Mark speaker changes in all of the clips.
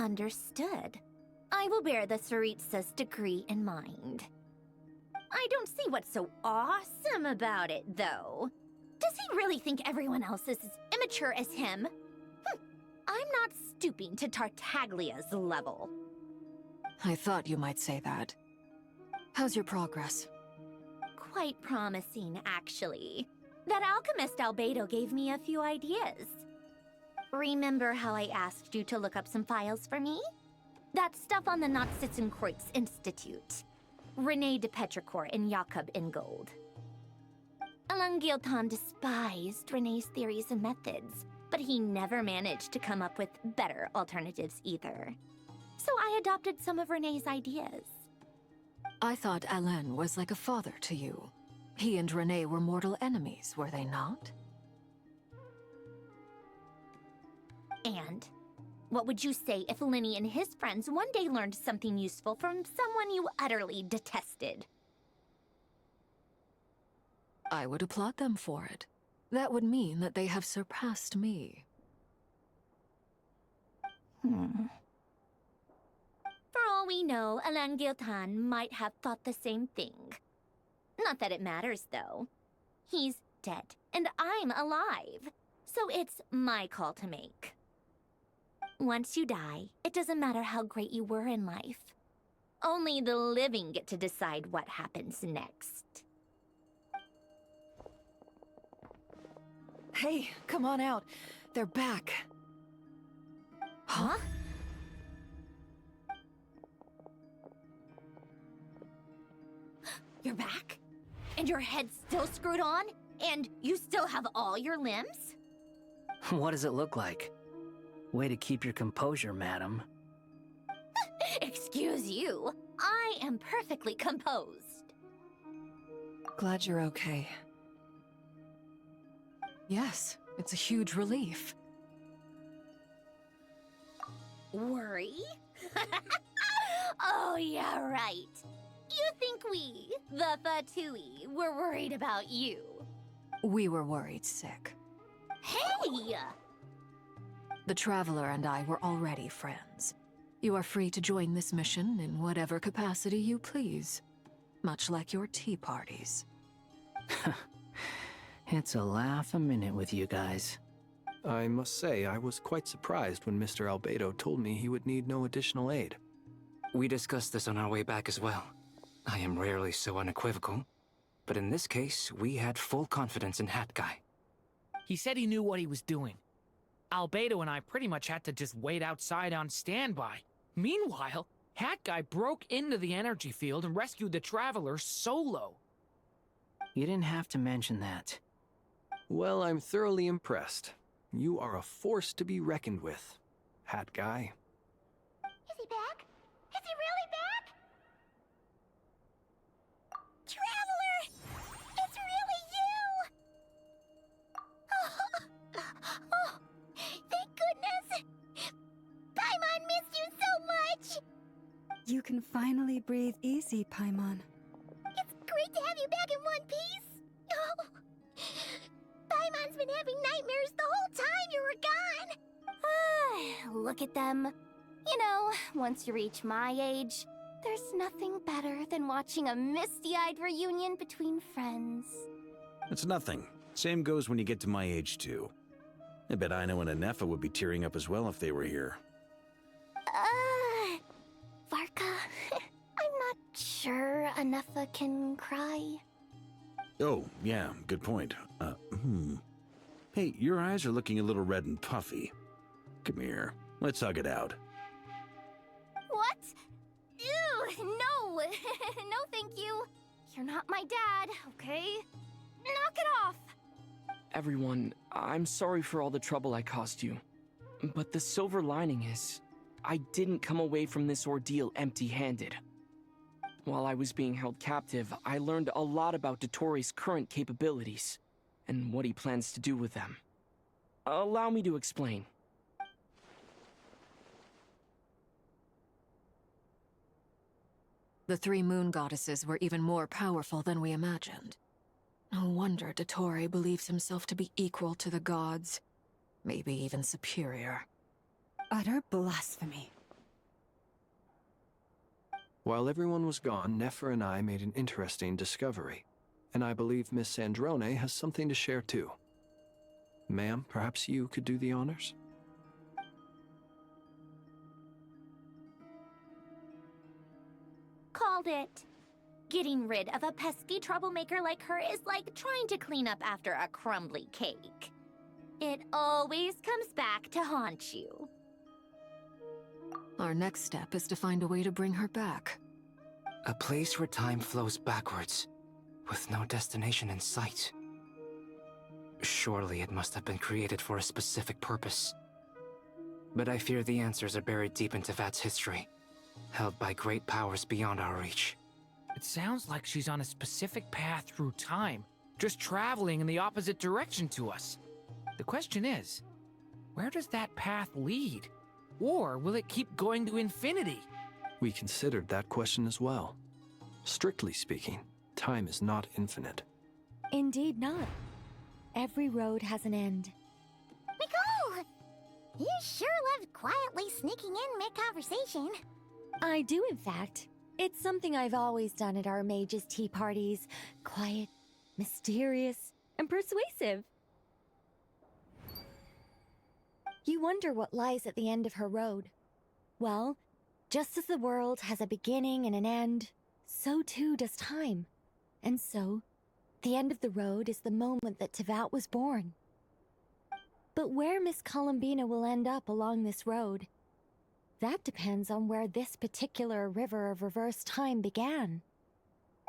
Speaker 1: Understood. I will bear the Tsaritsa's decree in mind. I don't see what's so awesome about it, though. Does he really think everyone else is as immature as him? I'm not stooping to Tartaglia's level.
Speaker 2: I thought you might say that. How's your progress?
Speaker 1: Quite promising, actually. That alchemist Albedo gave me a few ideas. Remember how I asked you to look up some files for me? That stuff on the Nachtschitzenkreuz Institute. René de Petrichor and Jakob Ingold. Alain Guillotin despised René's theories and methods, but he never managed to come up with better alternatives either. So I adopted some of René's ideas.
Speaker 2: I thought Alain was like a father to you. He and René were mortal enemies, were they not?
Speaker 1: And what would you say if Linny and his friends one day learned something useful from someone you utterly detested?
Speaker 2: I would applaud them for it. That would mean that they have surpassed me.
Speaker 1: For all we know, Alain Guillotin might have thought the same thing. Not that it matters, though. He's dead, and I'm alive. So it's my call to make. Once you die, it doesn't matter how great you were in life. Only the living get to decide what happens next.
Speaker 2: Hey, come on out. They're back. Huh?
Speaker 1: You're back? And your head's still screwed on? And you still have all your limbs?
Speaker 3: What does it look like? Way to keep your composure, madam.
Speaker 1: Excuse you. I am perfectly composed.
Speaker 2: Glad you're okay. Yes, it's a huge relief.
Speaker 1: Worry? Oh, yeah, right. You think we, the Fatui, were worried about you?
Speaker 2: We were worried sick.
Speaker 1: Hey!
Speaker 2: The Traveler and I were already friends. You are free to join this mission in whatever capacity you please. Much like your tea parties.
Speaker 3: It's a laugh a minute with you guys.
Speaker 4: I must say, I was quite surprised when Mr. Albedo told me he would need no additional aid.
Speaker 5: We discussed this on our way back as well. I am rarely so unequivocal, but in this case, we had full confidence in Hat Guy.
Speaker 6: He said he knew what he was doing. Albedo and I pretty much had to just wait outside on standby. Meanwhile, Hat Guy broke into the energy field and rescued the Traveler solo.
Speaker 3: You didn't have to mention that.
Speaker 4: Well, I'm thoroughly impressed. You are a force to be reckoned with, Hat Guy.
Speaker 1: Is he back? Is he really back? Traveler! It's really you! Oh, thank goodness! Paimon missed you so much!
Speaker 7: You can finally breathe easy, Paimon.
Speaker 1: It's great to have you back in one piece! Oh, Paimon's been having nightmares the whole time you were gone! Look at them. You know, once you reach my age, there's nothing better than watching a misty-eyed reunion between friends.
Speaker 8: It's nothing. Same goes when you get to my age, too. I bet Ino and Anefa would be tearing up as well if they were here.
Speaker 1: Varka, I'm not sure Anefa can cry.
Speaker 8: Oh, yeah, good point. Hey, your eyes are looking a little red and puffy. Come here, let's hug it out.
Speaker 1: What? Ew, no! No, thank you. You're not my dad, okay? Knock it off!
Speaker 9: Everyone, I'm sorry for all the trouble I caused you. But the silver lining is, I didn't come away from this ordeal empty-handed. While I was being held captive, I learned a lot about Dottoro's current capabilities, and what he plans to do with them. Allow me to explain.
Speaker 2: The three moon goddesses were even more powerful than we imagined. No wonder Dottore believes himself to be equal to the gods. Maybe even superior.
Speaker 7: Utter blasphemy.
Speaker 4: While everyone was gone, Nefer and I made an interesting discovery, and I believe Miss Sandrone has something to share too. Ma'am, perhaps you could do the honors?
Speaker 1: Called it. Getting rid of a pesky troublemaker like her is like trying to clean up after a crumbly cake. It always comes back to haunt you.
Speaker 2: Our next step is to find a way to bring her back.
Speaker 5: A place where time flows backwards, with no destination in sight. Surely it must have been created for a specific purpose. But I fear the answers are buried deep in Teyvat's history, held by great powers beyond our reach.
Speaker 6: It sounds like she's on a specific path through time, just traveling in the opposite direction to us. The question is, where does that path lead? Or will it keep going to infinity?
Speaker 4: We considered that question as well. Strictly speaking, time is not infinite.
Speaker 10: Indeed not. Every road has an end.
Speaker 1: Nicole! You sure love quietly sneaking in mid-conversation.
Speaker 10: I do, in fact. It's something I've always done at our mages' tea parties. Quiet, mysterious, and persuasive. You wonder what lies at the end of her road. Well, just as the world has a beginning and an end, so too does time. And so, the end of the road is the moment that Teyvat was born. But where Miss Columbina will end up along this road, that depends on where this particular river of reverse time began.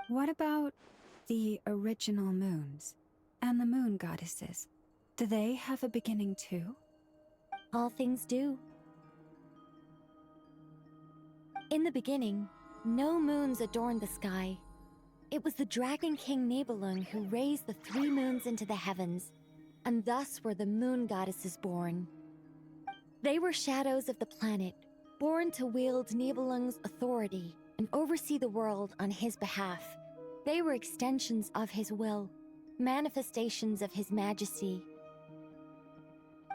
Speaker 7: What about the original moons and the moon goddesses? Do they have a beginning too?
Speaker 10: All things do. In the beginning, no moons adorned the sky. It was the Dragon King Nibelung who raised the 3 moons into the heavens, and thus were the moon goddesses born. They were shadows of the planet, born to wield Nibelung's authority and oversee the world on his behalf. They were extensions of his will, manifestations of his majesty.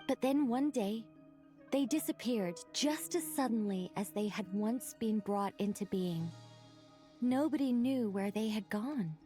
Speaker 10: But then one day, they disappeared just as suddenly as they had once been brought into being. Nobody knew where they had gone.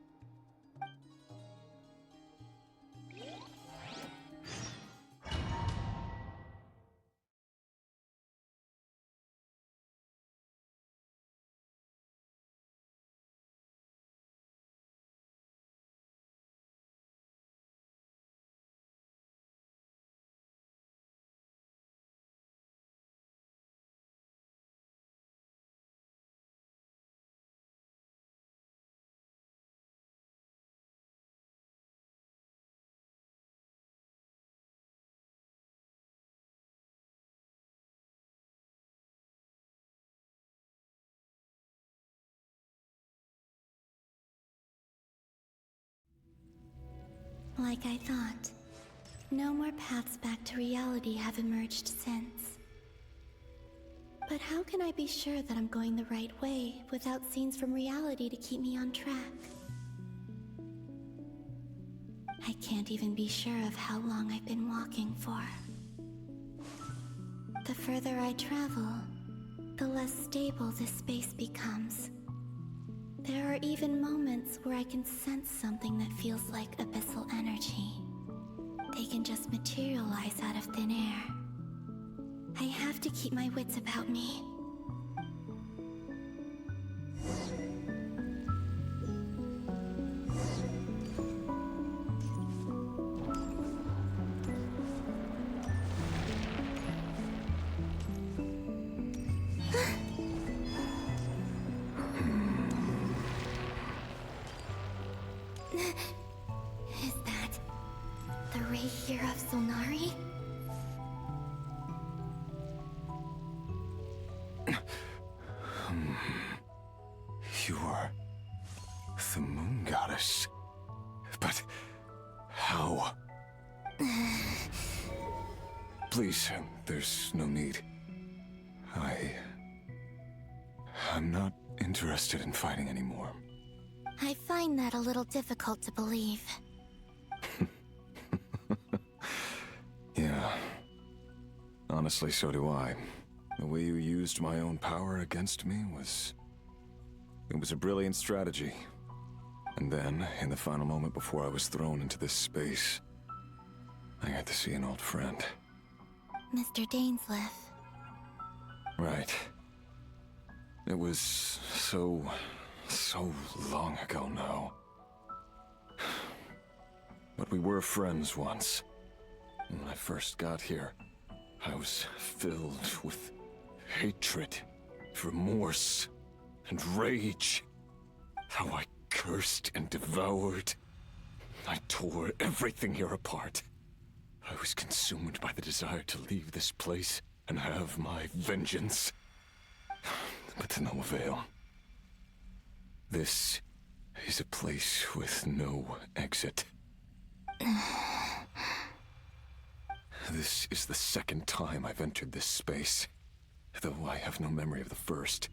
Speaker 11: Like I thought, no more paths back to reality have emerged since. But how can I be sure that I'm going the right way without scenes from reality to keep me on track? I can't even be sure of how long I've been walking for. The further I travel, the less stable this space becomes. There are even moments where I can sense something that feels like abyssal energy. They can just materialize out of thin air. I have to keep my wits about me. Is that the Rerir of Solnari?
Speaker 12: You are the moon goddess. But how? Please, there's no need. I'm not interested in fighting anymore.
Speaker 11: I find that a little difficult to believe.
Speaker 12: Yeah. Honestly, so do I. The way you used my own power against me was It was a brilliant strategy. And then, in the final moment before I was thrown into this space, I got to see an old friend.
Speaker 11: Mr. Dainsleif.
Speaker 12: Right. It was so long ago now. But we were friends once. And when I first got here, I was filled with hatred, remorse, and rage. How I cursed and devoured. I tore everything here apart. I was consumed by the desire to leave this place and have my vengeance. But to no avail. This is a place with no exit. This is the second time I've entered this space. Though I have no memory of the first.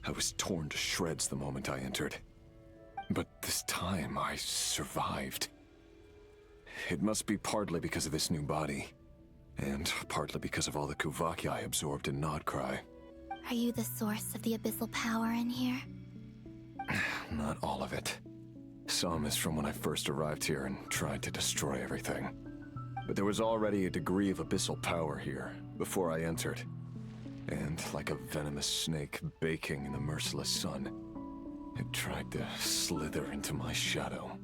Speaker 12: I was torn to shreds the moment I entered. But this time I survived. It must be partly because of this new body. And partly because of all the Kuvaki I absorbed in Nod Krai.
Speaker 11: Are you the source of the abyssal power in here?
Speaker 12: Not all of it. Some is from when I first arrived here and tried to destroy everything. But there was already a degree of abyssal power here before I entered. And like a venomous snake baking in the merciless sun, it tried to slither into my shadow.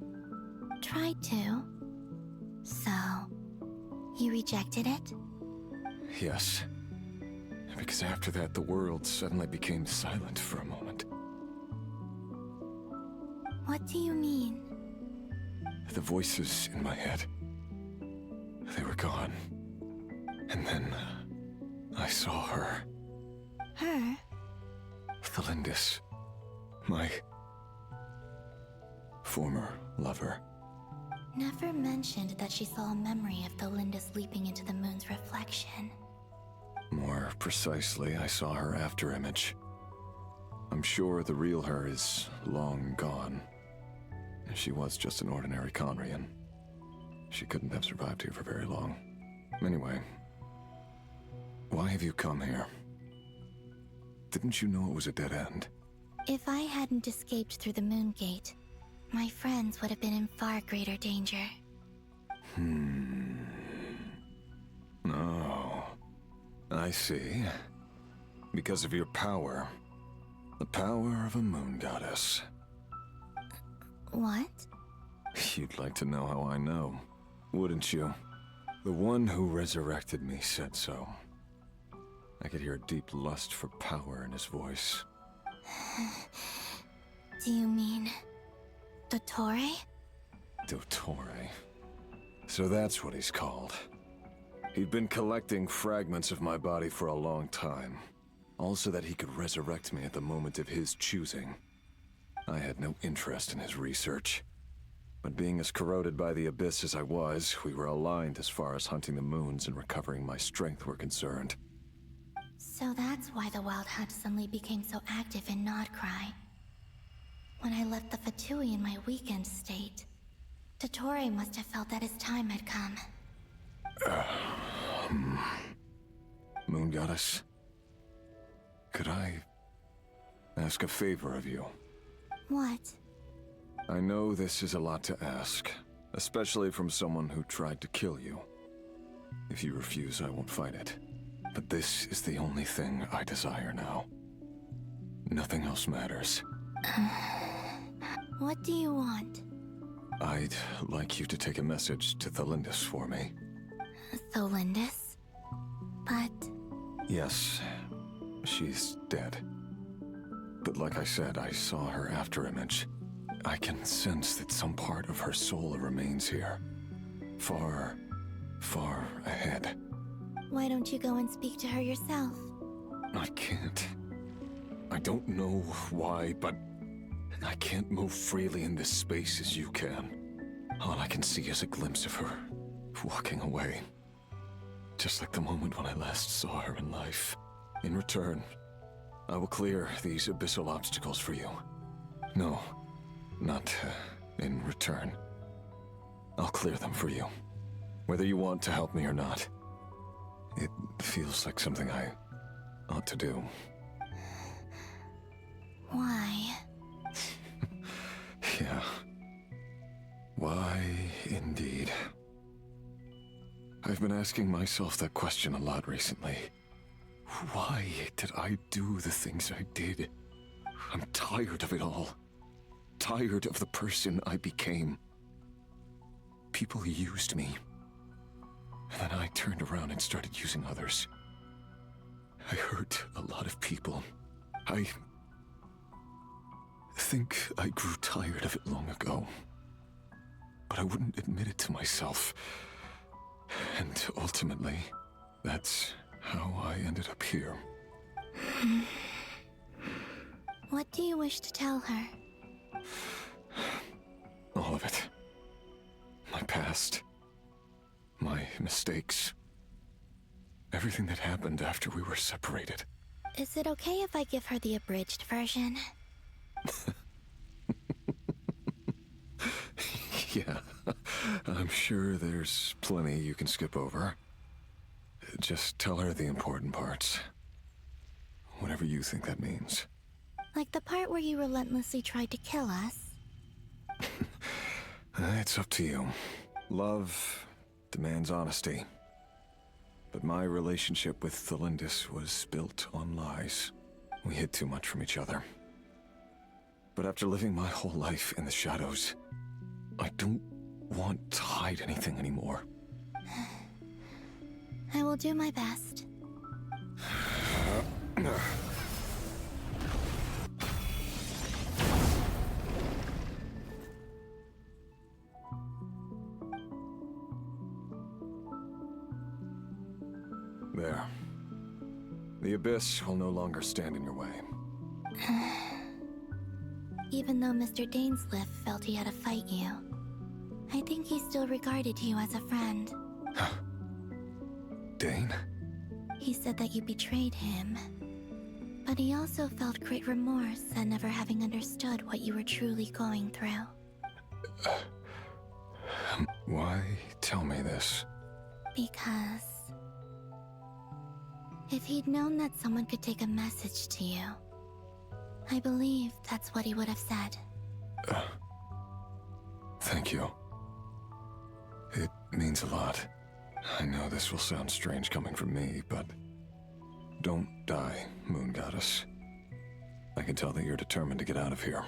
Speaker 11: Tried to? So, you rejected it?
Speaker 12: Yes. Because after that, the world suddenly became silent for a moment.
Speaker 11: What do you mean?
Speaker 12: The voices in my head, they were gone. And then, I saw her.
Speaker 11: Her?
Speaker 12: Thelindis. My former lover.
Speaker 11: Never mentioned that she saw a memory of Thelindis leaping into the moon's reflection.
Speaker 12: More precisely, I saw her afterimage. I'm sure the real her is long gone. She was just an ordinary Conrian. She couldn't have survived here for very long. Anyway, why have you come here? Didn't you know it was a dead end?
Speaker 11: If I hadn't escaped through the moon gate, my friends would have been in far greater danger.
Speaker 12: Oh, I see. Because of your power. The power of a moon goddess.
Speaker 11: What?
Speaker 12: You'd like to know how I know, wouldn't you? The one who resurrected me said so. I could hear a deep lust for power in his voice.
Speaker 11: Do you mean... Dottore?
Speaker 12: Dottore. So that's what he's called. He'd been collecting fragments of my body for a long time. All so that he could resurrect me at the moment of his choosing. I had no interest in his research. But being as corroded by the abyss as I was, we were aligned as far as hunting the moons and recovering my strength were concerned.
Speaker 11: So that's why the Wild Hunt suddenly became so active in Nod Krai. When I left the Fatui in my weakened state, Dottore must have felt that his time had come.
Speaker 12: Moon Goddess? Could I ask a favor of you?
Speaker 11: What?
Speaker 12: I know this is a lot to ask, especially from someone who tried to kill you. If you refuse, I won't fight it. But this is the only thing I desire now. Nothing else matters.
Speaker 11: What do you want?
Speaker 12: I'd like you to take a message to Thelindis for me.
Speaker 11: Thelindis? But...
Speaker 12: Yes, she's dead. But like I said, I saw her afterimage. I can sense that some part of her soul remains here. Far, far ahead.
Speaker 11: Why don't you go and speak to her yourself?
Speaker 12: I can't. I don't know why, but I can't move freely in this space as you can. All I can see is a glimpse of her, walking away. Just like the moment when I last saw her in life. In return, I will clear these abyssal obstacles for you. No, not in return. I'll clear them for you. Whether you want to help me or not. It feels like something I ought to do.
Speaker 11: Why?
Speaker 12: Yeah. Why, indeed. I've been asking myself that question a lot recently. Why did I do the things I did? I'm tired of it all. Tired of the person I became. People used me. And then I turned around and started using others. I hurt a lot of people. I think I grew tired of it long ago. But I wouldn't admit it to myself. And ultimately, that's how I ended up here.
Speaker 11: What do you wish to tell her?
Speaker 12: All of it. My past. My mistakes. Everything that happened after we were separated.
Speaker 11: Is it okay if I give her the abridged version?
Speaker 12: Yeah, I'm sure there's plenty you can skip over. Just tell her the important parts. Whatever you think that means.
Speaker 11: Like the part where you relentlessly tried to kill us?
Speaker 12: It's up to you. Love demands honesty. But my relationship with Thelindis was built on lies. We hid too much from each other. But after living my whole life in the shadows, I don't want to hide anything anymore.
Speaker 11: I will do my best.
Speaker 12: There. The Abyss will no longer stand in your way.
Speaker 11: Even though Mr. Dainsliff felt he had to fight you, I think he still regarded you as a friend.
Speaker 12: Dane?
Speaker 11: He said that you betrayed him, but he also felt great remorse at never having understood what you were truly going through.
Speaker 12: Why tell me this?
Speaker 11: Because if he'd known that someone could take a message to you, I believe that's what he would have said.
Speaker 12: Thank you. It means a lot. I know this will sound strange coming from me, but don't die, Moon Goddess. I can tell that you're determined to get out of here.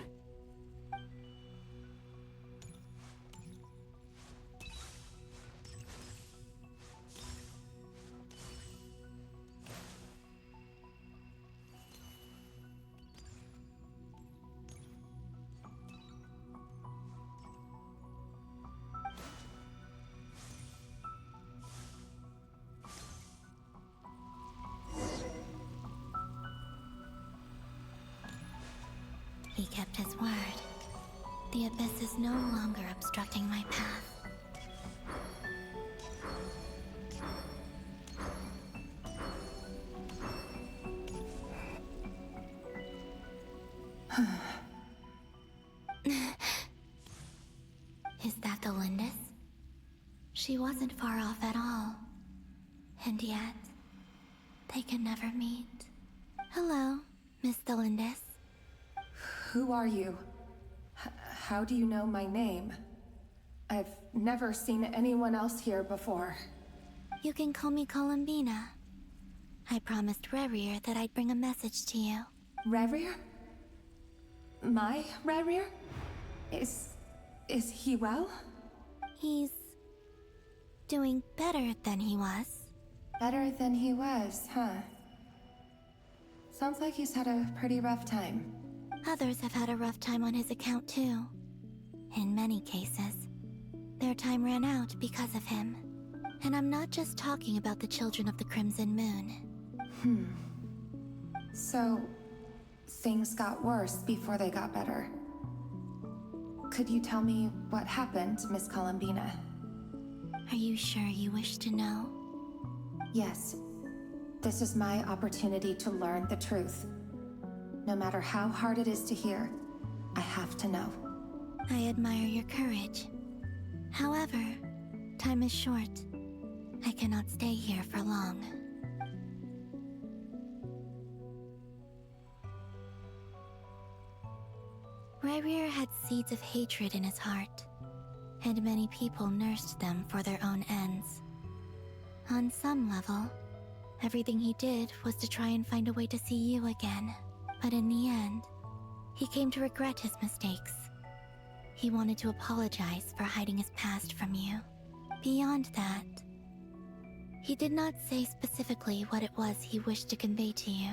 Speaker 11: He kept his word. The Abyss is no longer obstructing my path. Is that the Lindis? She wasn't far off at all. And yet, they can never meet. Hello, Miss Thelindis.
Speaker 13: Who are you? How do you know my name? I've never seen anyone else here before.
Speaker 11: You can call me Columbina. I promised Rerir that I'd bring a message to you.
Speaker 13: Rerir? My Rerir? Is he well?
Speaker 11: He's doing better than he was.
Speaker 13: Better than he was, huh? Sounds like he's had a pretty rough time.
Speaker 11: Others have had a rough time on his account too. In many cases, their time ran out because of him. And I'm not just talking about the children of the Crimson Moon.
Speaker 13: So, things got worse before they got better. Could you tell me what happened, Miss Columbina?
Speaker 11: Are you sure you wish to know?
Speaker 13: Yes. This is my opportunity to learn the truth. No matter how hard it is to hear, I have to know.
Speaker 11: I admire your courage. However, time is short. I cannot stay here for long. Rerir had seeds of hatred in his heart, and many people nursed them for their own ends. On some level, everything he did was to try and find a way to see you again. But in the end, he came to regret his mistakes. He wanted to apologize for hiding his past from you. Beyond that, he did not say specifically what it was he wished to convey to you,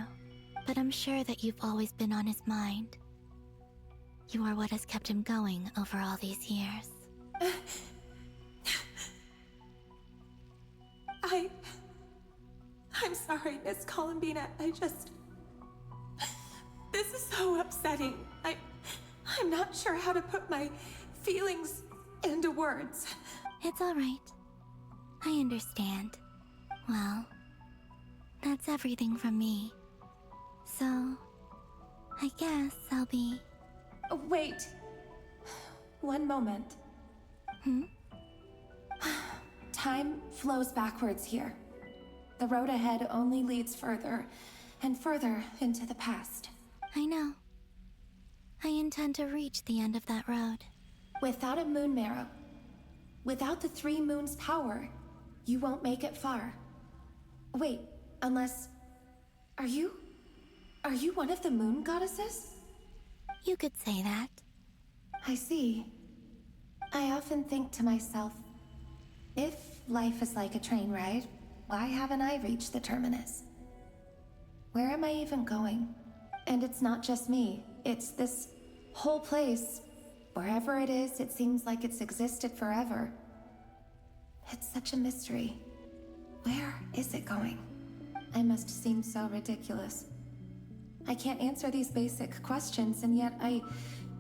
Speaker 11: but I'm sure that you've always been on his mind. You are what has kept him going over all these years.
Speaker 13: I'm sorry, Miss Columbina. This is so upsetting. I'm not sure how to put my feelings into words.
Speaker 11: It's all right. I understand. Well, that's everything from me. So, I guess I'll be...
Speaker 13: Wait. One moment. Time flows backwards here. The road ahead only leads further and further into the past.
Speaker 11: I know. I intend to reach the end of that road.
Speaker 13: Without a moon marrow, without the 3 moons' power, you won't make it far. Wait, unless... Are you one of the moon goddesses?
Speaker 11: You could say that.
Speaker 13: I see. I often think to myself, if life is like a train ride, why haven't I reached the terminus? Where am I even going? And it's not just me, it's this whole place. Wherever it is, it seems like it's existed forever. It's such a mystery. Where is it going? I must seem so ridiculous. I can't answer these basic questions, and yet I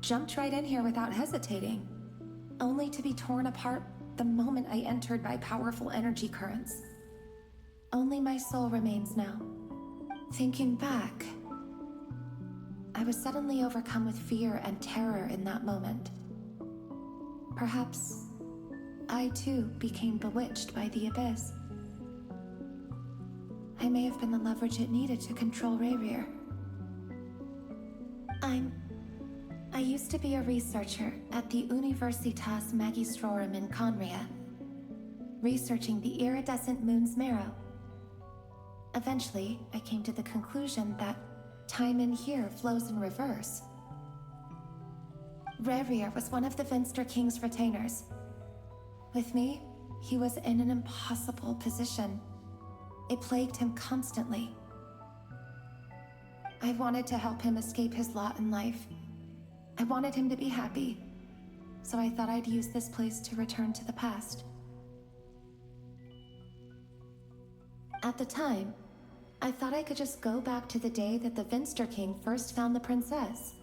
Speaker 13: jumped right in here without hesitating, only to be torn apart the moment I entered by powerful energy currents. Only my soul remains now. Thinking back, I was suddenly overcome with fear and terror in that moment. Perhaps I too became bewitched by the abyss. I may have been the leverage it needed to control Rerir. I used to be a researcher at the Universitas Magistrorum in Conria, researching the iridescent moon's marrow. Eventually, I came to the conclusion that time in here flows in reverse. Rerir was one of the Venster King's retainers. With me, he was in an impossible position. It plagued him constantly. I wanted to help him escape his lot in life. I wanted him to be happy, so I thought I'd use this place to return to the past. At the time, I thought I could just go back to the day that the Venster King first found the princess.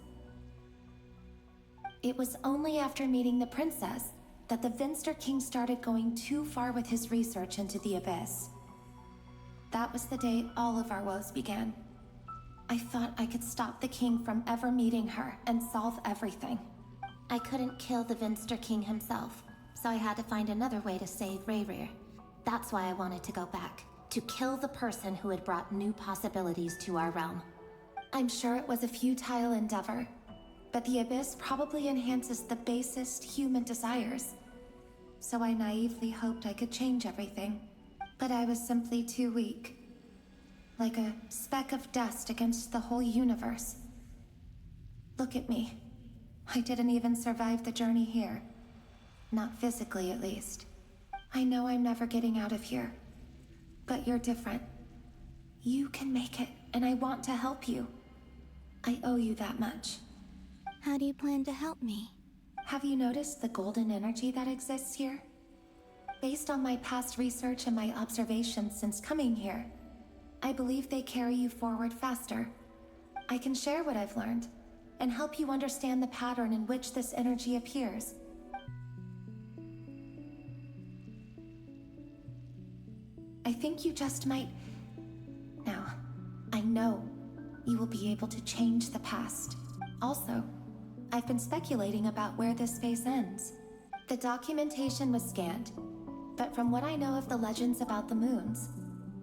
Speaker 13: It was only after meeting the princess that the Venster King started going too far with his research into the abyss. That was the day all of our woes began. I thought I could stop the king from ever meeting her and solve everything. I couldn't kill the Venster King himself, so I had to find another way to save Rerir. That's why I wanted to go back, to kill the person who had brought new possibilities to our realm. I'm sure it was a futile endeavor, but the abyss probably enhances the basest human desires. So I naively hoped I could change everything, but I was simply too weak. Like a speck of dust against the whole universe. Look at me. I didn't even survive the journey here. Not physically, at least. I know I'm never getting out of here. But you're different. You can make it, and I want to help you. I owe you that much.
Speaker 11: How do you plan to help me?
Speaker 13: Have you noticed the golden energy that exists here? Based on my past research and my observations since coming here, I believe they carry you forward faster. I can share what I've learned, and help you understand the pattern in which this energy appears. I think you just might... Now, I know you will be able to change the past. Also, I've been speculating about where this space ends. The documentation was scanned, but from what I know of the legends about the moons,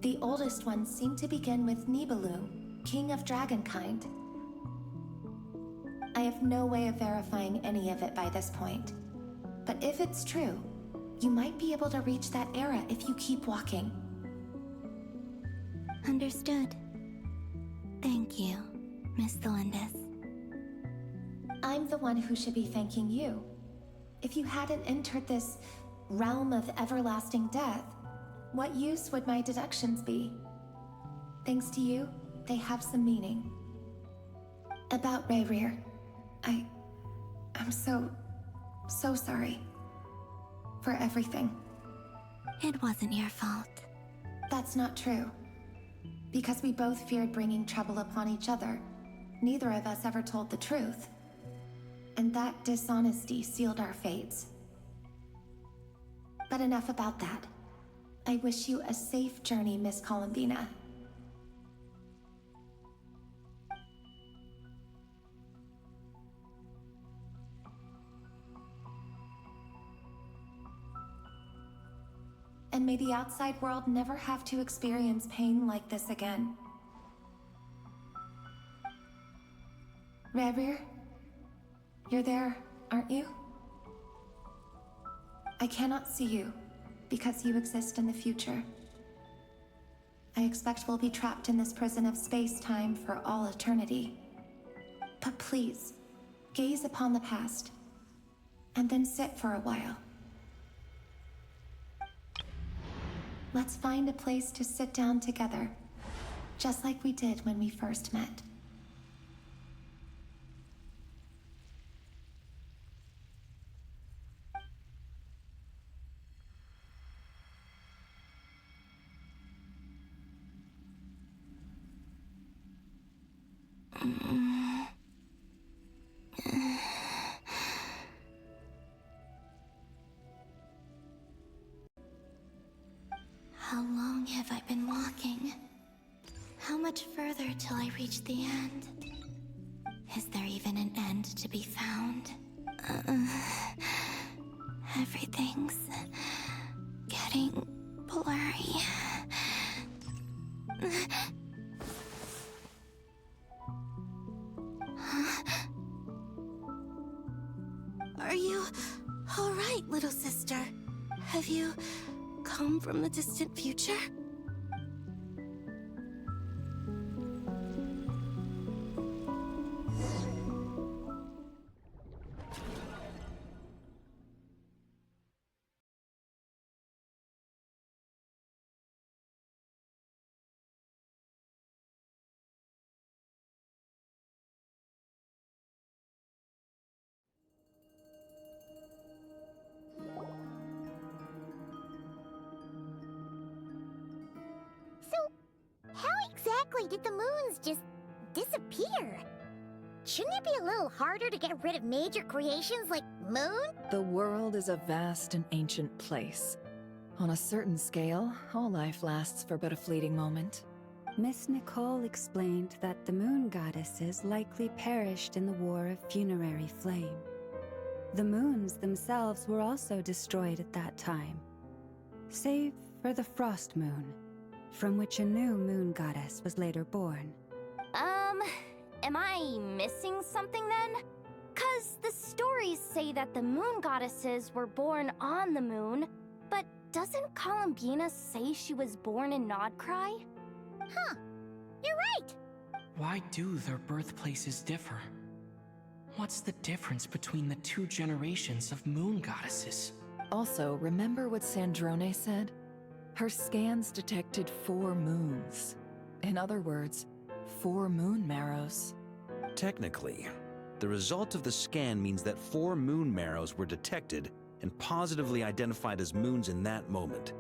Speaker 13: the oldest ones seem to begin with Nibelung, king of dragonkind. I have no way of verifying any of it by this point. But if it's true, you might be able to reach that era if you keep walking.
Speaker 11: Understood. Thank you, Miss Delindis.
Speaker 13: I'm the one who should be thanking you. If you hadn't entered this realm of everlasting death, what use would my deductions be? Thanks to you, they have some meaning. About Rerir, I'm so sorry. For everything.
Speaker 11: It wasn't your fault.
Speaker 13: That's not true. Because we both feared bringing trouble upon each other, neither of us ever told the truth. And that dishonesty sealed our fates. But enough about that. I wish you a safe journey, Miss Columbina. And may the outside world never have to experience pain like this again. Rerir, you're there, aren't you? I cannot see you, because you exist in the future. I expect we'll be trapped in this prison of space-time for all eternity. But please, gaze upon the past, and then sit for a while. Let's find a place to sit down together, just like we did when we first met.
Speaker 11: How long have I been walking? How much further till I reach the end? Is there even an end to be found? Everything's getting blurry. Are you all right, little sister? Have you come from the distant future?
Speaker 14: How exactly did the moons just disappear? Shouldn't it be a little harder to get rid of major creations like moon?
Speaker 2: The world is a vast and ancient place. On a certain scale, all life lasts for but a fleeting moment.
Speaker 7: Miss Nicole explained that the moon goddesses likely perished in the War of Funerary Flame. The moons themselves were also destroyed at that time, save for the Frost Moon, from which a new moon goddess was later born.
Speaker 1: Am I missing something then? 'Cause the stories say that the moon goddesses were born on the moon, but doesn't Columbina say she was born in Nod Krai?
Speaker 14: Huh, you're right!
Speaker 9: Why do their birthplaces differ? What's the difference between the two generations of moon goddesses?
Speaker 2: Also, remember what Sandrone said? Her scans detected 4 moons. In other words, 4 moon marrows.
Speaker 8: Technically, the result of the scan means that 4 moon marrows were detected and positively identified as moons in that moment.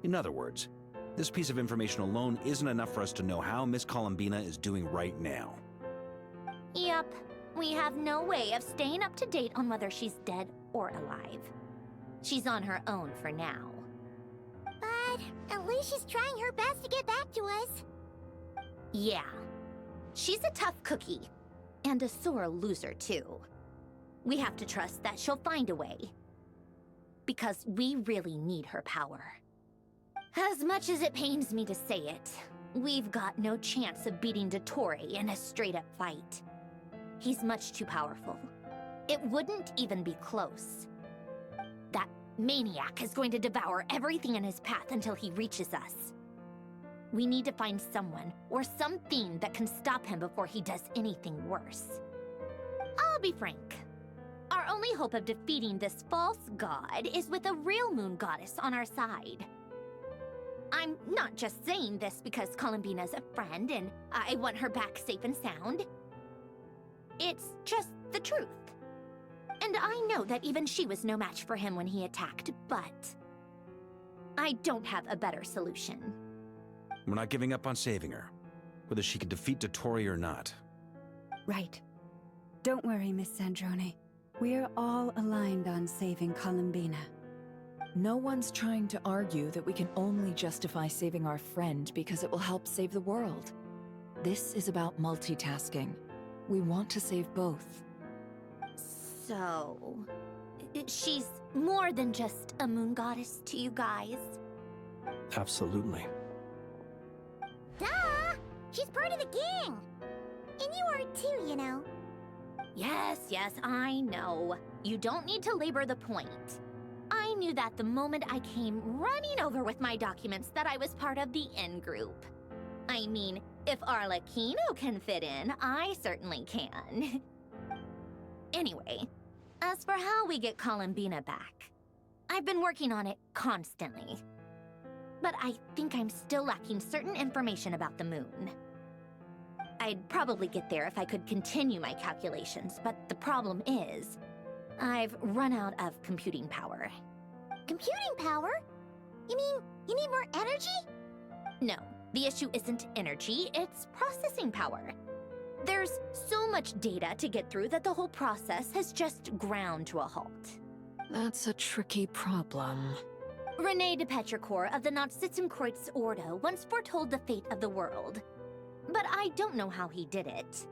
Speaker 8: In other words, this piece of information alone isn't enough for us to know how Miss Columbina is doing right now.
Speaker 1: Yep, we have no way of staying up to date on whether she's dead or alive. She's on her own for now.
Speaker 14: But at least she's trying her best to get back to us.
Speaker 1: Yeah, she's a tough cookie, and a sore loser too. We have to trust that she'll find a way, because we really need her power. As much as it pains me to say it, we've got no chance of beating Dottore in a straight-up fight. He's much too powerful. It wouldn't even be close. That maniac is going to devour everything in his path until he reaches us. We need to find someone or something that can stop him before he does anything worse. I'll be frank. Our only hope of defeating this false god is with a real moon goddess on our side. I'm not just saying this because Columbina's a friend and I want her back safe and sound. It's just the truth. And I know that even she was no match for him when he attacked, but I don't have a better solution.
Speaker 8: We're not giving up on saving her, whether she can defeat Dottore or not.
Speaker 7: Right. Don't worry, Miss Sandrone. We're all aligned on saving Columbina.
Speaker 2: No one's trying to argue that we can only justify saving our friend because it will help save the world. This is about multitasking. We want to save both.
Speaker 1: So, she's more than just a moon goddess to you guys?
Speaker 4: Absolutely.
Speaker 14: Duh! She's part of the king! And you are too, you know.
Speaker 1: Yes, I know. You don't need to labor the point. I knew that the moment I came running over with my documents that I was part of the in-group. I mean, if Arlecchino can fit in, I certainly can. Anyway, as for how we get Columbina back, I've been working on it constantly. But I think I'm still lacking certain information about the moon. I'd probably get there if I could continue my calculations, but the problem is, I've run out of computing power.
Speaker 14: Computing power? You mean you need more energy?
Speaker 1: No, the issue isn't energy, it's processing power. There's so much data to get through that the whole process has just ground to a halt.
Speaker 2: That's a tricky problem.
Speaker 1: René de Petrichor of the Nautitzenkreuz Ordo once foretold the fate of the world. But I don't know how he did it.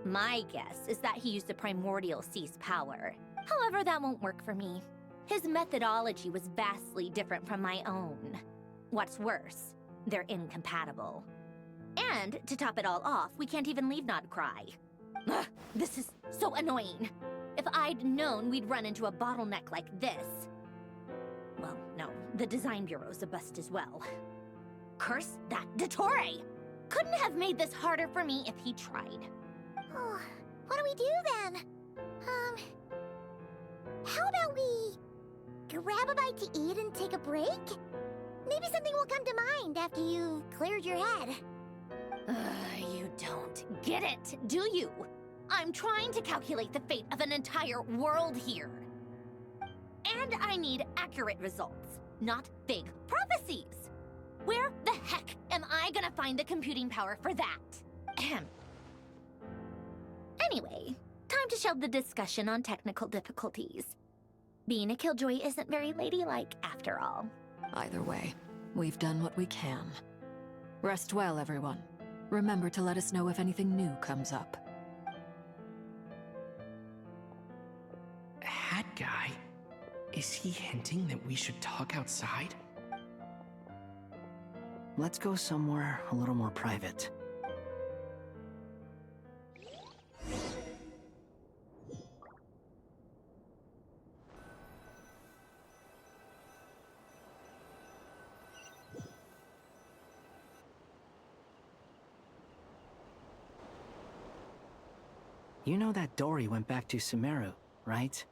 Speaker 1: My guess is that he used the primordial sea's power. However, that won't work for me. His methodology was vastly different from my own. What's worse, they're incompatible. And to top it all off, we can't even leave Nod Krai. Ugh, this is so annoying. If I'd known we'd run into a bottleneck like this... Well, no, the design bureau's a bust as well. Curse that Dottore! Couldn't have made this harder for me if he tried.
Speaker 14: Oh, what do we do then? How about we grab a bite to eat and take a break? Maybe something will come to mind after you've cleared your head.
Speaker 1: You don't get it, do you? I'm trying to calculate the fate of an entire world here. And I need accurate results, not vague prophecies. Where the heck am I gonna find the computing power for that? Ahem. Anyway, time to shelve the discussion on technical difficulties. Being a killjoy isn't very ladylike after all.
Speaker 2: Either way, we've done what we can. Rest well, everyone. Remember to let us know if anything new comes up.
Speaker 9: Hat guy? Is he hinting that we should talk outside?
Speaker 3: Let's go somewhere a little more private. You know that Dory went back to Sumeru, right?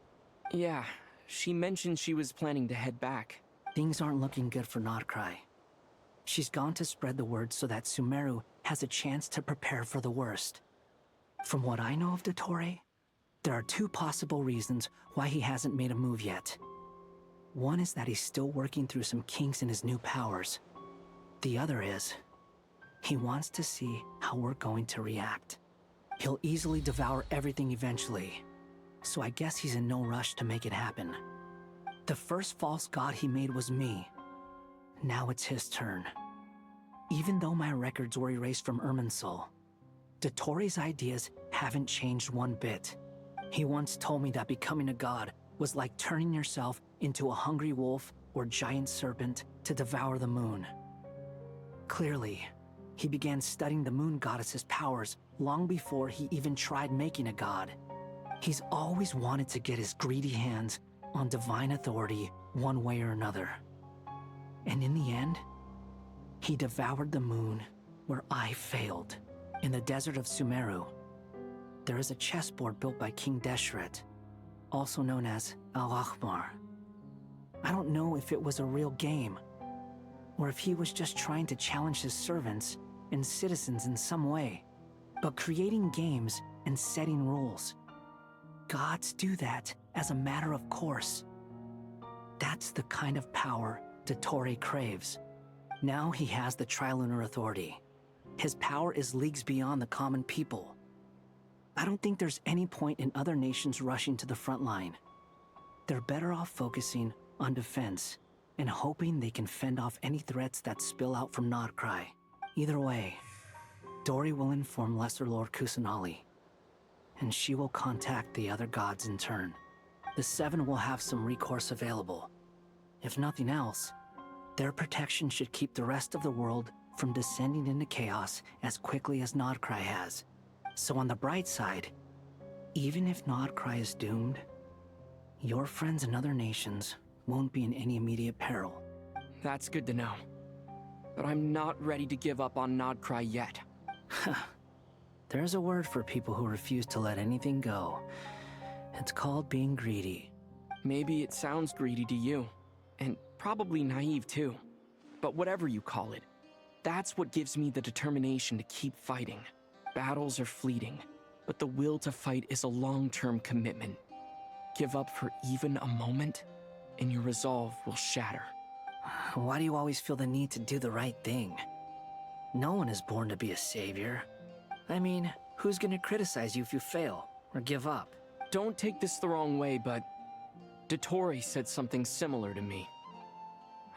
Speaker 9: Yeah, she mentioned she was planning to head back.
Speaker 3: Things aren't looking good for Nod Krai. She's gone to spread the word so that Sumeru has a chance to prepare for the worst. From what I know of Dottore, there are two possible reasons why he hasn't made a move yet. One is that he's still working through some kinks in his new powers. The other is, he wants to see how we're going to react. He'll easily devour everything eventually, so I guess he's in no rush to make it happen. The first false god he made was me. Now it's his turn. Even though my records were erased from Irminsul, Dottore's ideas haven't changed one bit. He once told me that becoming a god was like turning yourself into a hungry wolf or giant serpent to devour the moon. Clearly, He began studying the moon goddess's powers long before he even tried making a god. He's always wanted to get his greedy hands on divine authority one way or another. And in the end, he devoured the moon where I failed. In the desert of Sumeru, there is a chessboard built by King Deshret, also known as Al-Ahmar. I don't know if it was a real game, or if he was just trying to challenge his servants and citizens in some way. But creating games and setting rules, gods do that as a matter of course. That's the kind of power Dottore craves. Now he has the Trilunar Authority. His power is leagues beyond the common people. I don't think there's any point in other nations rushing to the front line. They're better off focusing on defense and hoping they can fend off any threats that spill out from Nod Krai. Either way, Dori will inform Lesser Lord Kusanali, and she will contact the other gods in turn. The Seven will have some recourse available. If nothing else, their protection should keep the rest of the world from descending into chaos as quickly as Nod Krai has. So on the bright side, even if Nod Krai is doomed, your friends in other nations won't be in any immediate peril.
Speaker 9: That's good to know. But I'm not ready to give up on Nod Krai yet.
Speaker 3: There's a word for people who refuse to let anything go. It's called being greedy.
Speaker 9: Maybe it sounds greedy to you, and probably naive too. But whatever you call it, that's what gives me the determination to keep fighting. Battles are fleeting, but the will to fight is a long-term commitment. Give up for even a moment, and your resolve will shatter.
Speaker 3: Why do you always feel the need to do the right thing? No one is born to be a savior. I mean, who's gonna criticize you if you fail or give up?
Speaker 9: Don't take this the wrong way, but Dottore said something similar to me.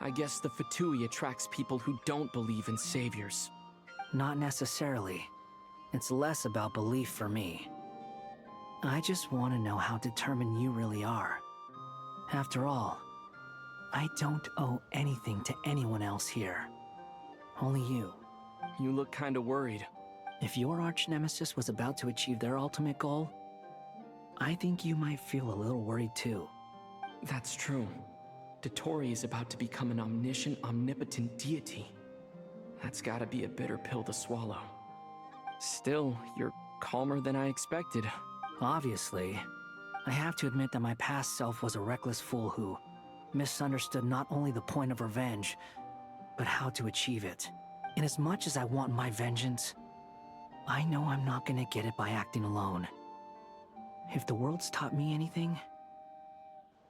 Speaker 9: I guess the Fatui attracts people who don't believe in saviors.
Speaker 3: Not necessarily. It's less about belief for me. I just want to know how determined you really are. After all, I don't owe anything to anyone else here. Only you.
Speaker 9: You look kinda worried.
Speaker 3: If your arch-nemesis was about to achieve their ultimate goal, I think you might feel a little worried too.
Speaker 9: That's true. Dottore is about to become an omniscient, omnipotent deity. That's gotta be a bitter pill to swallow. Still, you're calmer than I expected.
Speaker 3: Obviously. I have to admit that my past self was a reckless fool who misunderstood not only the point of revenge, but how to achieve it. And as much as I want my vengeance, I know I'm not gonna get it by acting alone. If the world's taught me anything,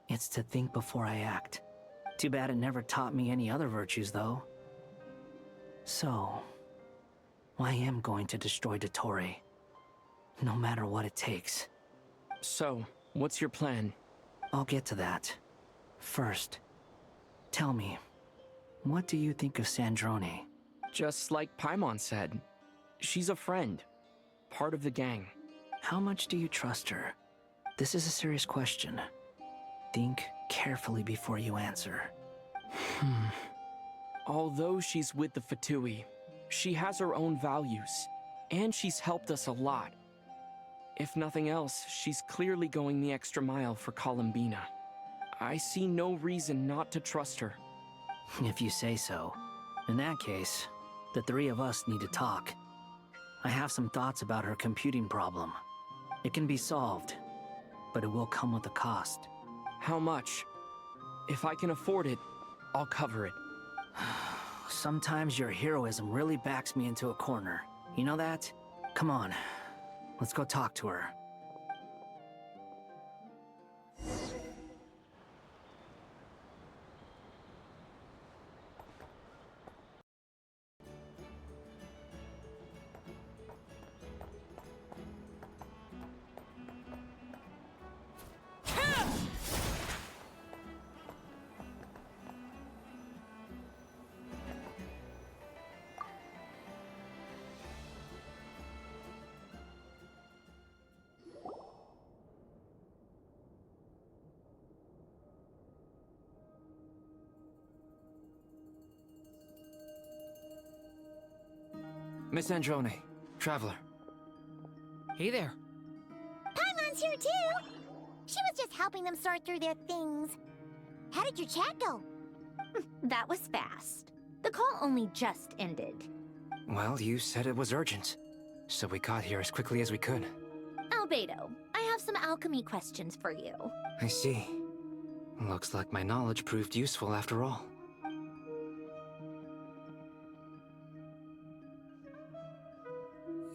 Speaker 3: it's to think before I act. Too bad it never taught me any other virtues, though. So, I am going to destroy Dottore, no matter what it takes.
Speaker 9: So, what's your plan?
Speaker 3: I'll get to that. First, tell me, what do you think of Sandrone?
Speaker 9: Just like Paimon said, she's a friend, part of the gang.
Speaker 3: How much do you trust her? This is a serious question. Think carefully before you answer.
Speaker 9: Although she's with the Fatui, she has her own values, and she's helped us a lot. If nothing else, she's clearly going the extra mile for Columbina. I see no reason not to trust her.
Speaker 3: If you say so. In that case, the three of us need to talk. I have some thoughts about her computing problem. It can be solved, but it will come with a cost.
Speaker 9: How much? If I can afford it, I'll cover it.
Speaker 3: Sometimes your heroism really backs me into a corner. You know that? Come on, let's go talk to her.
Speaker 5: Miss Androne, Traveler.
Speaker 6: Hey there.
Speaker 14: Paimon's here too! She was just helping them sort through their things. How did your chat go?
Speaker 1: That was fast. The call only just ended.
Speaker 5: Well, you said it was urgent, so we got here as quickly as we could.
Speaker 1: Albedo, I have some alchemy questions for you.
Speaker 5: I see. Looks like my knowledge proved useful after all.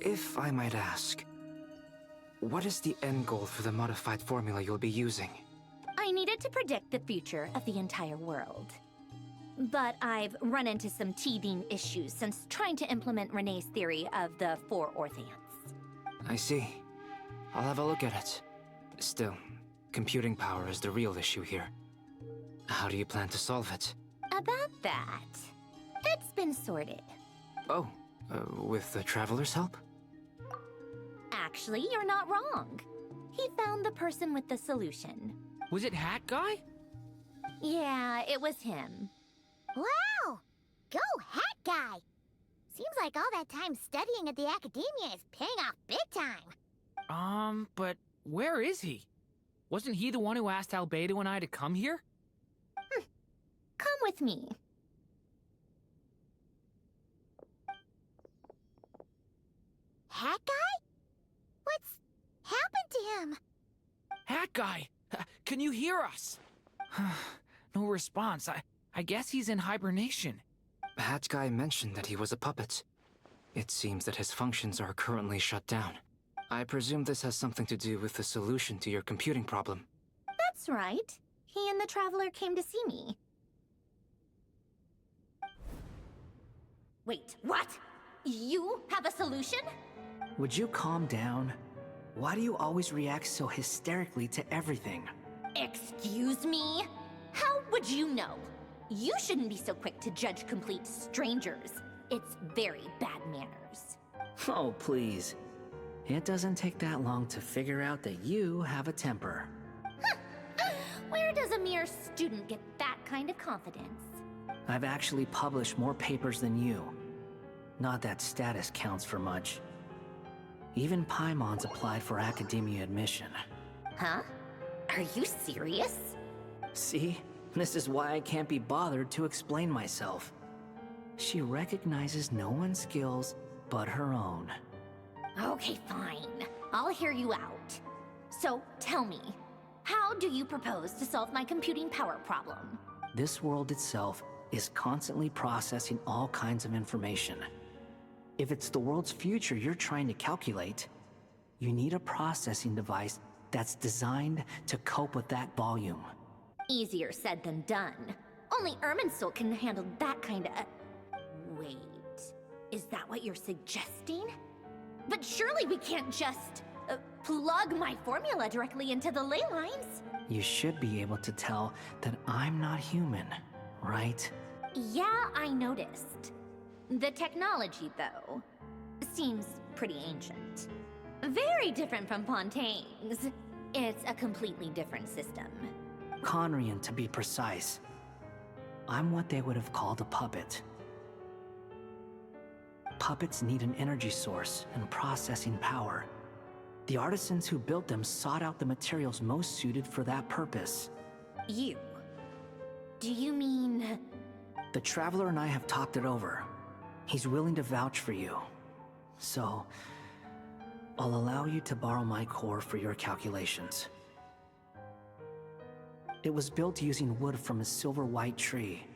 Speaker 5: If I might ask, what is the end goal for the modified formula you'll be using?
Speaker 1: I needed to predict the future of the entire world. But I've run into some teething issues since trying to implement Renee's theory of the four Orthants.
Speaker 5: I see. I'll have a look at it. Still, computing power is the real issue here. How do you plan to solve it?
Speaker 1: About that, it's been sorted.
Speaker 5: Oh, with the Traveler's help?
Speaker 1: Actually, you're not wrong. He found the person with the solution.
Speaker 6: Was it Hat Guy?
Speaker 1: Yeah, it was him.
Speaker 14: Wow! Go Hat Guy! Seems like all that time studying at the Academia is paying off big time.
Speaker 6: But where is he? Wasn't he the one who asked Albedo and I to come here?
Speaker 1: Come with me.
Speaker 14: Hat Guy? What's happened to him?
Speaker 6: Hat Guy! Can you hear us? No response. I guess he's in hibernation.
Speaker 5: Hat Guy mentioned that he was a puppet. It seems that his functions are currently shut down. I presume this has something to do with the solution to your computing problem.
Speaker 1: That's right. He and the Traveler came to see me. Wait, what? You have a solution?
Speaker 3: Would you calm down? Why do you always react so hysterically to everything?
Speaker 1: Excuse me? How would you know? You shouldn't be so quick to judge complete strangers. It's very bad manners.
Speaker 3: Oh, please. It doesn't take that long to figure out that you have a temper.
Speaker 1: Where does a mere student get that kind of confidence?
Speaker 3: I've actually published more papers than you. Not that status counts for much. Even Paimon's applied for academia admission.
Speaker 1: Huh? Are you serious?
Speaker 3: See? This is why I can't be bothered to explain myself. She recognizes no one's skills but her own.
Speaker 1: Okay, fine. I'll hear you out. So, tell me, how do you propose to solve my computing power problem?
Speaker 3: This world itself is constantly processing all kinds of information. If it's the world's future you're trying to calculate, you need a processing device that's designed to cope with that volume.
Speaker 1: Easier said than done. Only Irminsul can handle that kind of... Wait, is that what you're suggesting? But surely we can't just plug my formula directly into the ley lines.
Speaker 3: You should be able to tell that I'm not human, right?
Speaker 1: Yeah, I noticed. The technology, though, seems pretty ancient. Very different from Fontaine's. It's a completely different system.
Speaker 3: Conrian, to be precise. I'm what they would have called a puppet. Puppets need an energy source and processing power. The artisans who built them sought out the materials most suited for that purpose.
Speaker 1: You? Do you mean...
Speaker 3: The Traveler and I have talked it over. He's willing to vouch for you. So, I'll allow you to borrow my core for your calculations. It was built using wood from a silver-white tree,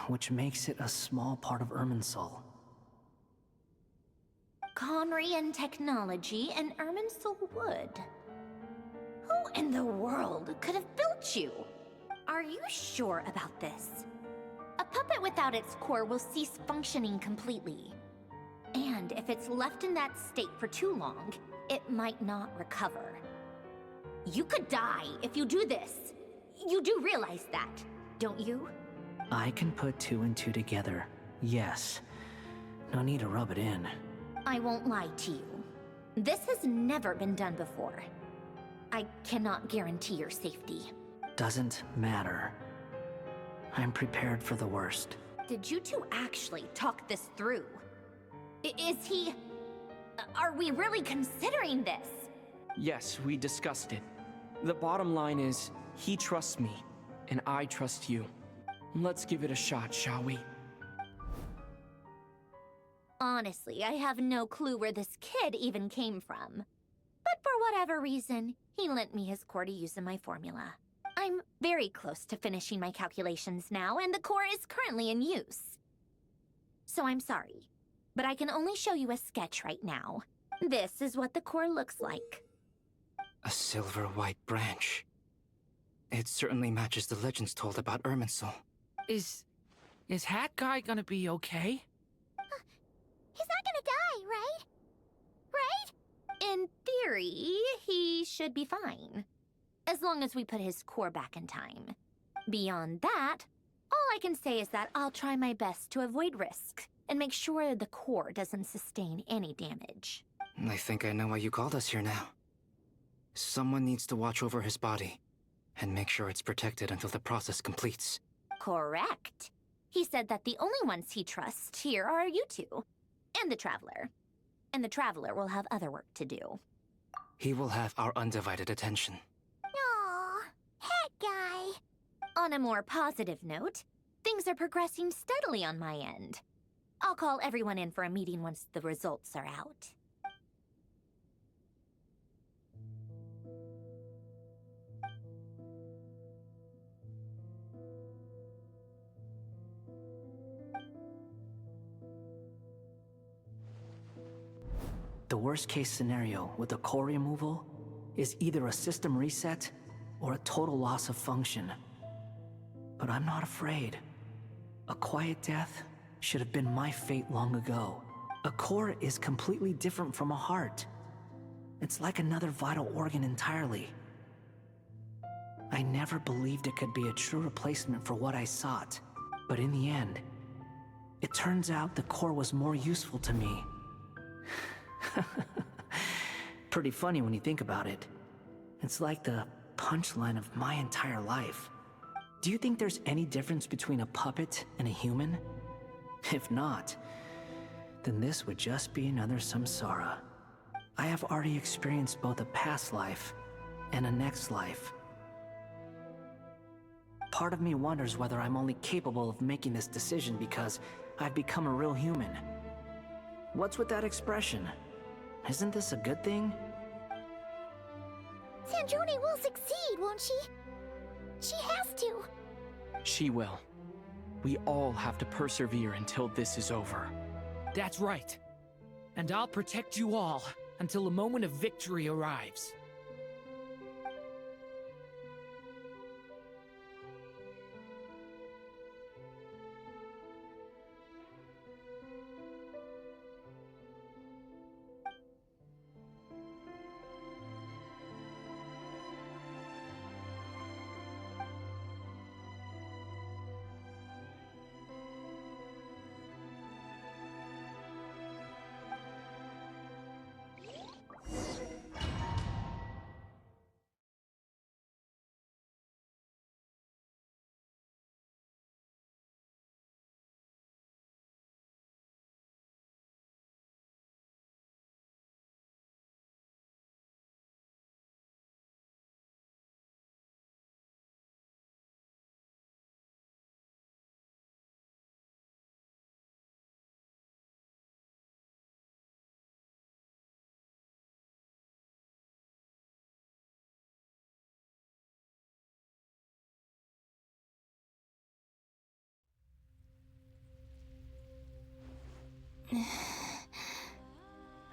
Speaker 3: which makes it a small part of Irminsul.
Speaker 1: Conrian technology and Irminsul wood. Who in the world could have built you? Are you sure about this? A puppet without its core will cease functioning completely. And if it's left in that state for too long, it might not recover. You could die if you do this. You do realize that, don't you?
Speaker 3: I can put two and two together, yes. No need to rub it in.
Speaker 1: I won't lie to you. This has never been done before. I cannot guarantee your safety.
Speaker 3: Doesn't matter. I'm prepared for the worst.
Speaker 1: Did you two actually talk this through? Is he... Are we really considering this?
Speaker 9: Yes, we discussed it. The bottom line is, he trusts me, and I trust you. Let's give it a shot, shall we?
Speaker 1: Honestly, I have no clue where this kid even came from. But for whatever reason, he lent me his core to use in my formula. I'm very close to finishing my calculations now, and the core is currently in use. So I'm sorry, but I can only show you a sketch right now. This is what the core looks like.
Speaker 5: A silver-white branch. It certainly matches the legends told about Irminsul.
Speaker 6: Is Hat Guy gonna be okay?
Speaker 14: He's not gonna die, right? Right?
Speaker 1: In theory, he should be fine. As long as we put his core back in time. Beyond that, all I can say is that I'll try my best to avoid risk and make sure the core doesn't sustain any damage.
Speaker 5: I think I know why you called us here now. Someone needs to watch over his body and make sure it's protected until the process completes.
Speaker 1: Correct. He said that the only ones he trusts here are you two, and the Traveler. And the Traveler will have other work to do.
Speaker 5: He will have our undivided attention.
Speaker 14: Aww, Hat Guy.
Speaker 1: On a more positive note, things are progressing steadily on my end. I'll call everyone in for a meeting once the results are out.
Speaker 3: The worst case scenario with the core removal is either a system reset or a total loss of function. But I'm not afraid. A quiet death should have been my fate long ago. A core is completely different from a heart. It's like another vital organ entirely. I never believed it could be a true replacement for what I sought. But in the end, it turns out the core was more useful to me. Pretty funny when you think about it. It's like the punchline of my entire life. Do you think there's any difference between a puppet and a human? If not, then this would just be another samsara. I have already experienced both a past life and a next life. Part of me wonders whether I'm only capable of making this decision because I've become a real human. What's with that expression? Isn't this a good thing?
Speaker 14: Sandrone will succeed, won't she? She has to.
Speaker 9: She will. We all have to persevere until this is over.
Speaker 6: That's right. And I'll protect you all until a moment of victory arrives.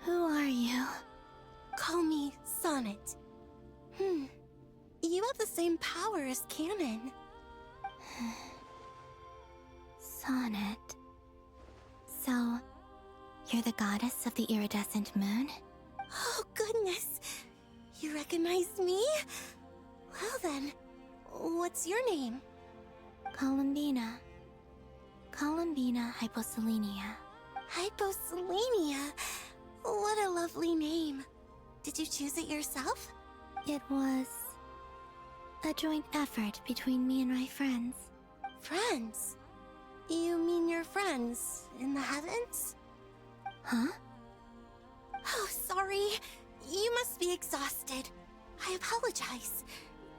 Speaker 13: Who are you? Call me Sonnet. You have the same power as Canon.
Speaker 11: Sonnet. So, you're the goddess of the iridescent moon?
Speaker 13: Oh, goodness. You recognize me? Well then, what's your name?
Speaker 11: Columbina. Columbina Hyposelenia.
Speaker 13: Hyposelenia? What a lovely name. Did you choose it yourself?
Speaker 11: It was a joint effort between me and my friends.
Speaker 13: Friends? You mean your friends in the heavens?
Speaker 11: Huh? Oh, sorry. You must be exhausted. I apologize.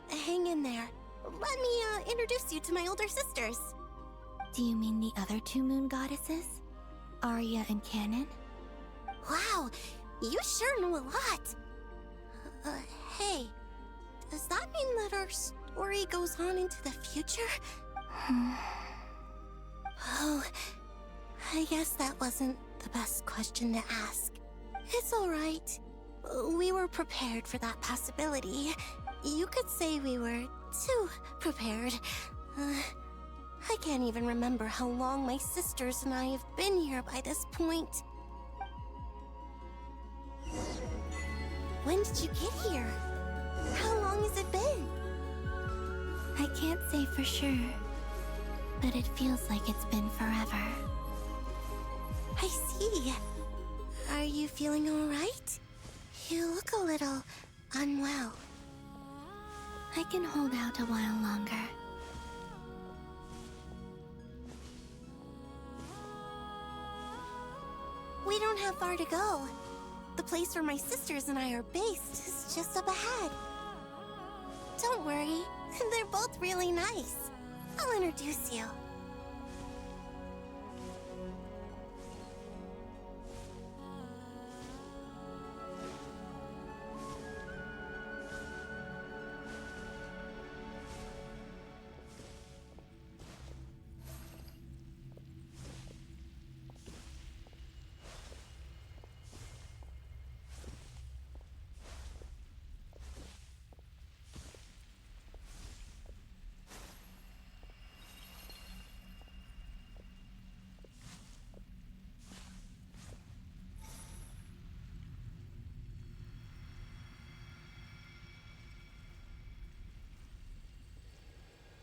Speaker 11: Hang in there. Let me introduce you to my older sisters. Do you mean the other two moon goddesses? Arya and Canon? Wow, you sure know a lot. Hey, does that mean that our story goes on into the future? Oh, I guess that wasn't the best question to ask. It's alright. We were prepared for that possibility. You could say we were too prepared. I can't even remember how long my sisters and I have been here by this point. When did you get here? How long has it been? I can't say for sure, but it feels like it's been forever. I see. Are you feeling alright? You look a little unwell. I can hold out a while longer. We don't have far to go. The place where my sisters and I are based is just up ahead. Don't worry, they're both really nice. I'll introduce you.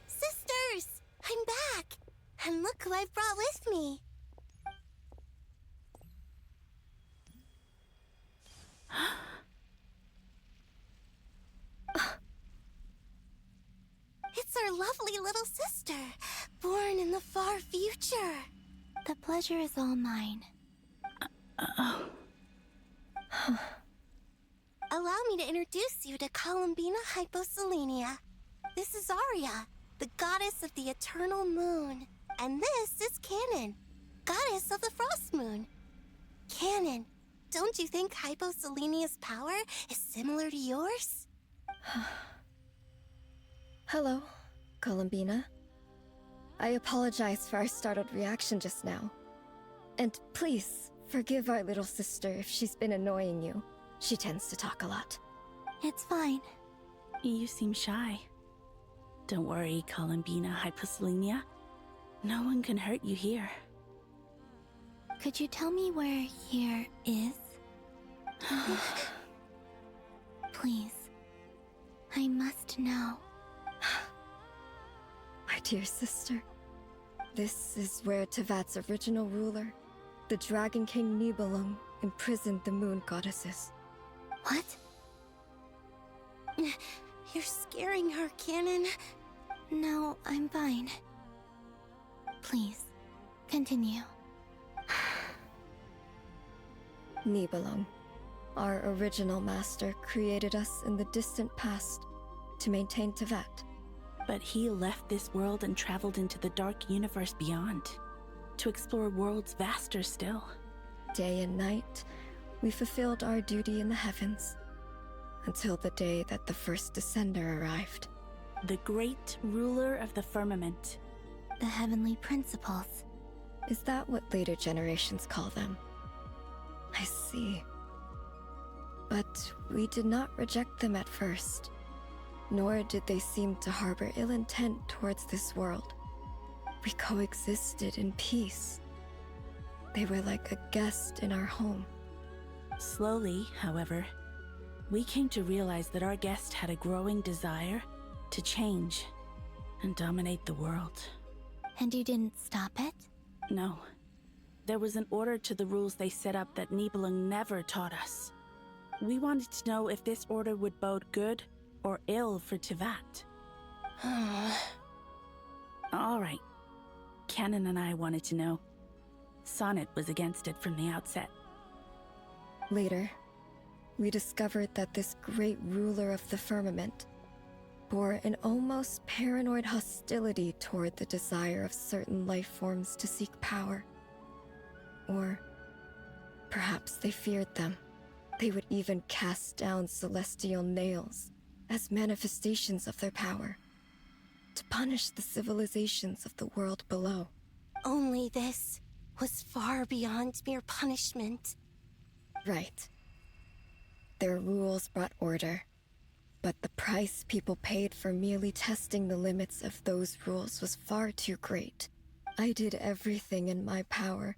Speaker 11: Sisters! I'm back! And look who I've brought with me! It's our lovely little sister, born in the far future. The pleasure is all mine. Allow me to introduce you to Columbina Hyposelenia. This is Arya, the goddess of the eternal moon. And this is Canon, goddess of the frost moon. Canon, don't you think Hyposelenia's power is similar to yours?
Speaker 15: Hello, Columbina. I apologize for our startled reaction just now. And please, forgive our little sister if she's been annoying you. She tends to talk a lot.
Speaker 11: It's fine.
Speaker 16: You seem shy. Don't worry, Columbina Hyposelenia. No one can hurt you here.
Speaker 11: Could you tell me where here is? Please. I must know.
Speaker 15: My dear sister, this is where Teyvat's original ruler, the Dragon King Nibelung, imprisoned the moon goddesses.
Speaker 11: What? You're scaring her, Canon. No, I'm fine. Please, continue.
Speaker 15: Nibelung, our original master, created us in the distant past to maintain Teyvat.
Speaker 16: But he left this world and traveled into the dark universe beyond, to explore worlds vaster still.
Speaker 15: Day and night, we fulfilled our duty in the heavens, until the day that the first Descender arrived.
Speaker 16: The great ruler of the firmament.
Speaker 11: The heavenly principles.
Speaker 15: Is that what later generations call them? I see. But we did not reject them at first, nor did they seem to harbor ill intent towards this world. We coexisted in peace. They were like a guest in our home.
Speaker 16: Slowly, however, we came to realize that our guest had a growing desire to change and dominate the world.
Speaker 11: And you didn't stop it?
Speaker 16: No. There was an order to the rules they set up that Nibelung never taught us. We wanted to know if this order would bode good or ill for Teyvat. All right. Canon and I wanted to know. Sonnet was against it from the outset.
Speaker 15: Later, we discovered that this great ruler of the firmament bore an almost paranoid hostility toward the desire of certain life forms to seek power. Or perhaps they feared them. They would even cast down celestial nails as manifestations of their power, to punish the civilizations of the world below.
Speaker 17: Only this was far beyond mere punishment.
Speaker 15: Right. Their rules brought order, but the price people paid for merely testing the limits of those rules was far too great. I did everything in my power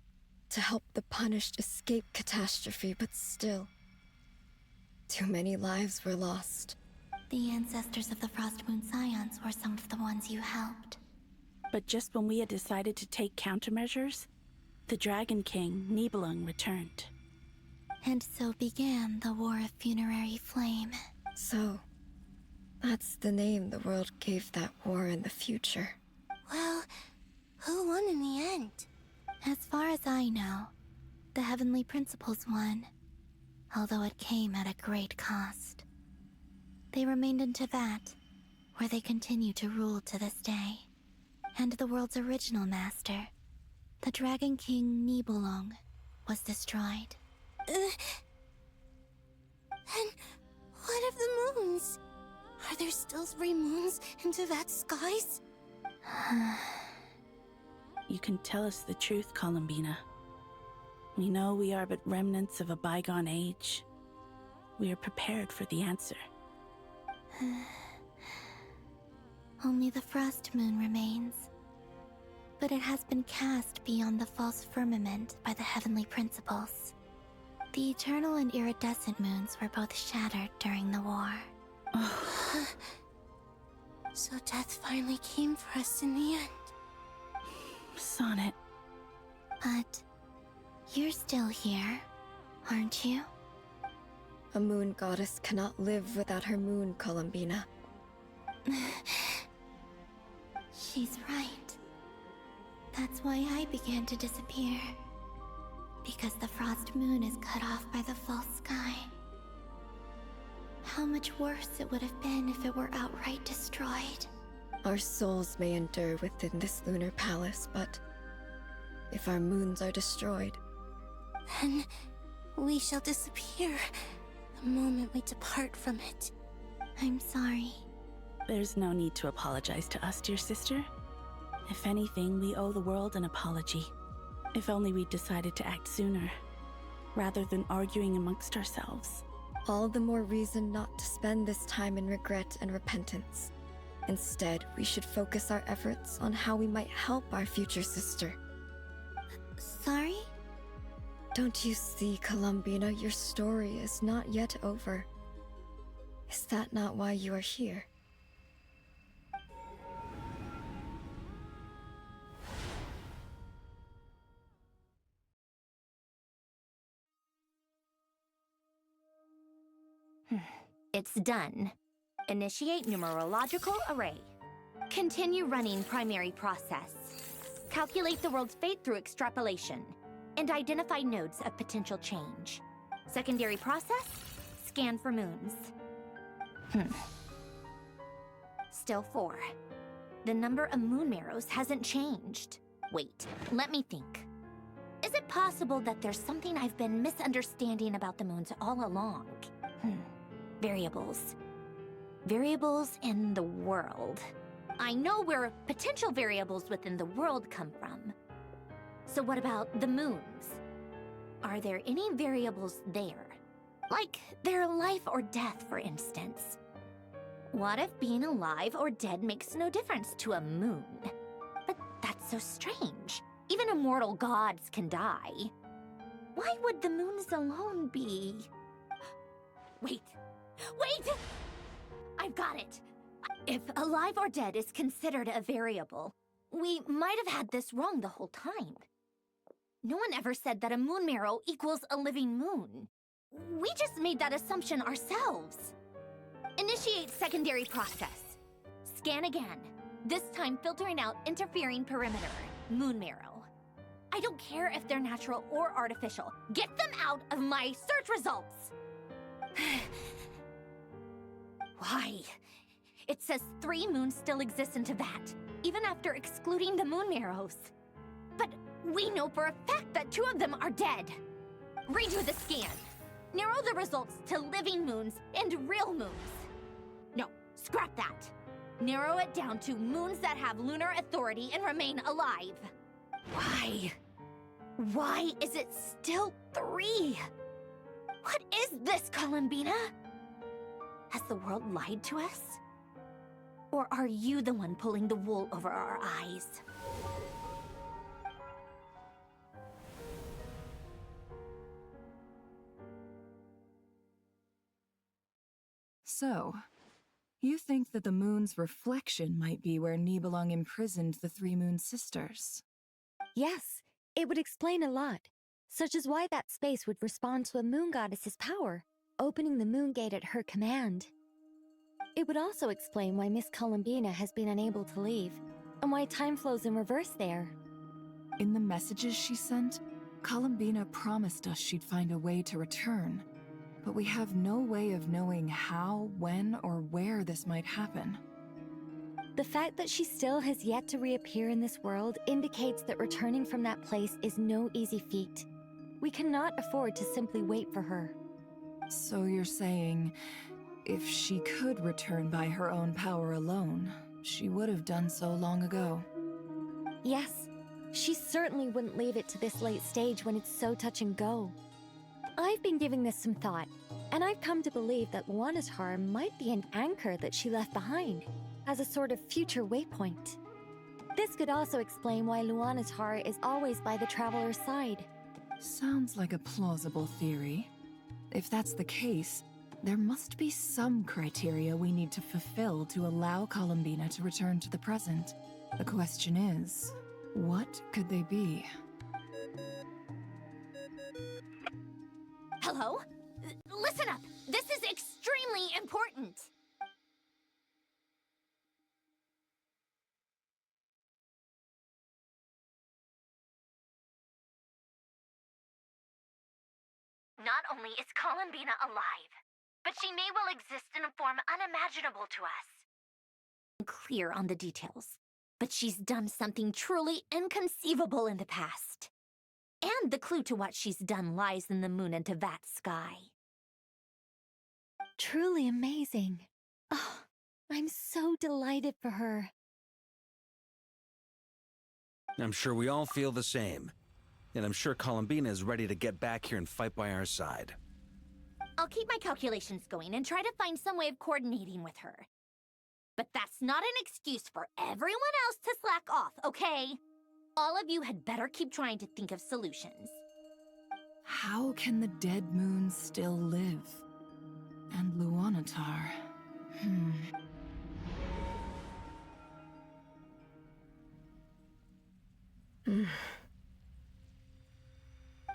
Speaker 15: to help the punished escape catastrophe, but still, too many lives were lost.
Speaker 11: The ancestors of the Frost Moon Scions were some of the ones you helped.
Speaker 16: But just when we had decided to take countermeasures, the Dragon King, Nibelung, returned.
Speaker 11: And so began the War of Funerary Flame.
Speaker 15: So, that's the name the world gave that war in the future.
Speaker 17: Well, who won in the end?
Speaker 11: As far as I know, the Heavenly Principles won, although it came at a great cost. They remained in Teyvat, where they continue to rule to this day. And the world's original master, the Dragon King Nibelung, was destroyed.
Speaker 17: And what of the moons? Are there still 3 moons in Teyvat's skies?
Speaker 16: You can tell us the truth, Columbina. We know we are but remnants of a bygone age. We are prepared for the answer.
Speaker 11: Only the Frost Moon remains. But it has been cast beyond the false firmament by the Heavenly Principles. The eternal and iridescent moons were both shattered during the war.
Speaker 17: So death finally came for us in the end.
Speaker 16: Sonnet.
Speaker 11: But you're still here, aren't you?
Speaker 15: A moon goddess cannot live without her moon, Columbina.
Speaker 11: She's right. That's why I began to disappear. Because the Frost Moon is cut off by the false sky. How much worse it would have been if it were outright destroyed.
Speaker 15: Our souls may endure within this lunar palace, but if our moons are destroyed,
Speaker 17: then we shall disappear the moment we depart from it.
Speaker 11: I'm sorry.
Speaker 16: There's no need to apologize to us, dear sister. If anything, we owe the world an apology. If only we'd decided to act sooner, rather than arguing amongst ourselves.
Speaker 15: all the more reason not to spend this time in regret and repentance. Instead, we should focus our efforts on how we might help our future sister.
Speaker 11: Sorry?
Speaker 15: Don't you see, Columbina, your story is not yet over. Is that not why you are here?
Speaker 1: It's done. Initiate numerological array. Continue running primary process. Calculate the world's fate through extrapolation. And identify nodes of potential change. Secondary process, scan for moons. Still 4. The number of moon marrows hasn't changed. Wait, let me think. Is it possible that there's something I've been misunderstanding about the moons all along? Variables. Variables in the world. I know where potential variables within the world come from. So what about the moons? Are there any variables there? Like their life or death, for instance. What if being alive or dead makes no difference to a moon? But that's so strange. Even immortal gods can die. Why would the moons alone be... Wait! I've got it! If alive or dead is considered a variable, we might have had this wrong the whole time. No one ever said that a moon marrow equals a living moon. We just made that assumption ourselves. Initiate secondary process. Scan again, this time filtering out interfering perimeter, moon marrow. I don't care if they're natural or artificial. Get them out of my search results! Why? It says 3 moons still exist in Teyvat, even after excluding the moon marrows. But we know for a fact that 2 of them are dead. Redo the scan. Narrow the results to living moons and real moons. No, scrap that. Narrow it down to moons that have lunar authority and remain alive. Why? Why is it still 3? What is this, Columbina? Has the world lied to us? Or are you the one pulling the wool over our eyes?
Speaker 18: So, you think that the moon's reflection might be where Nibelung imprisoned the 3 moon sisters?
Speaker 10: Yes, it would explain a lot, such as why that space would respond to a moon goddess's power, opening the moon gate at her command. It would also explain why Miss Columbina has been unable to leave, and why time flows in reverse there.
Speaker 18: In the messages she sent, Columbina promised us she'd find a way to return, but we have no way of knowing how, when, or where this might happen.
Speaker 10: The fact that she still has yet to reappear in this world indicates that returning from that place is no easy feat. We cannot afford to simply wait for her.
Speaker 18: So you're saying, if she could return by her own power alone, she would have done so long ago?
Speaker 10: Yes, she certainly wouldn't leave it to this late stage when it's so touch and go. I've been giving this some thought, and I've come to believe that Luanatar might be an anchor that she left behind, as a sort of future waypoint. This could also explain why Luanatar is always by the Traveler's side.
Speaker 18: Sounds like a plausible theory. If that's the case, there must be some criteria we need to fulfill to allow Columbina to return to the present. The question is, what could they be?
Speaker 1: Hello? Listen up! This is extremely important! Not only is Columbina alive, but she may well exist in a form unimaginable to us. Clear on the details, but she's done something truly inconceivable in the past. And the clue to what she's done lies in the moon and Teyvat sky.
Speaker 10: Truly amazing. Oh, I'm so delighted for her.
Speaker 8: I'm sure we all feel the same. And I'm sure Columbina is ready to get back here and fight by our side.
Speaker 1: I'll keep my calculations going and try to find some way of coordinating with her. But that's not an excuse for everyone else to slack off, okay? All of you had better keep trying to think of solutions.
Speaker 18: How can the dead moon still live? And Luanatar...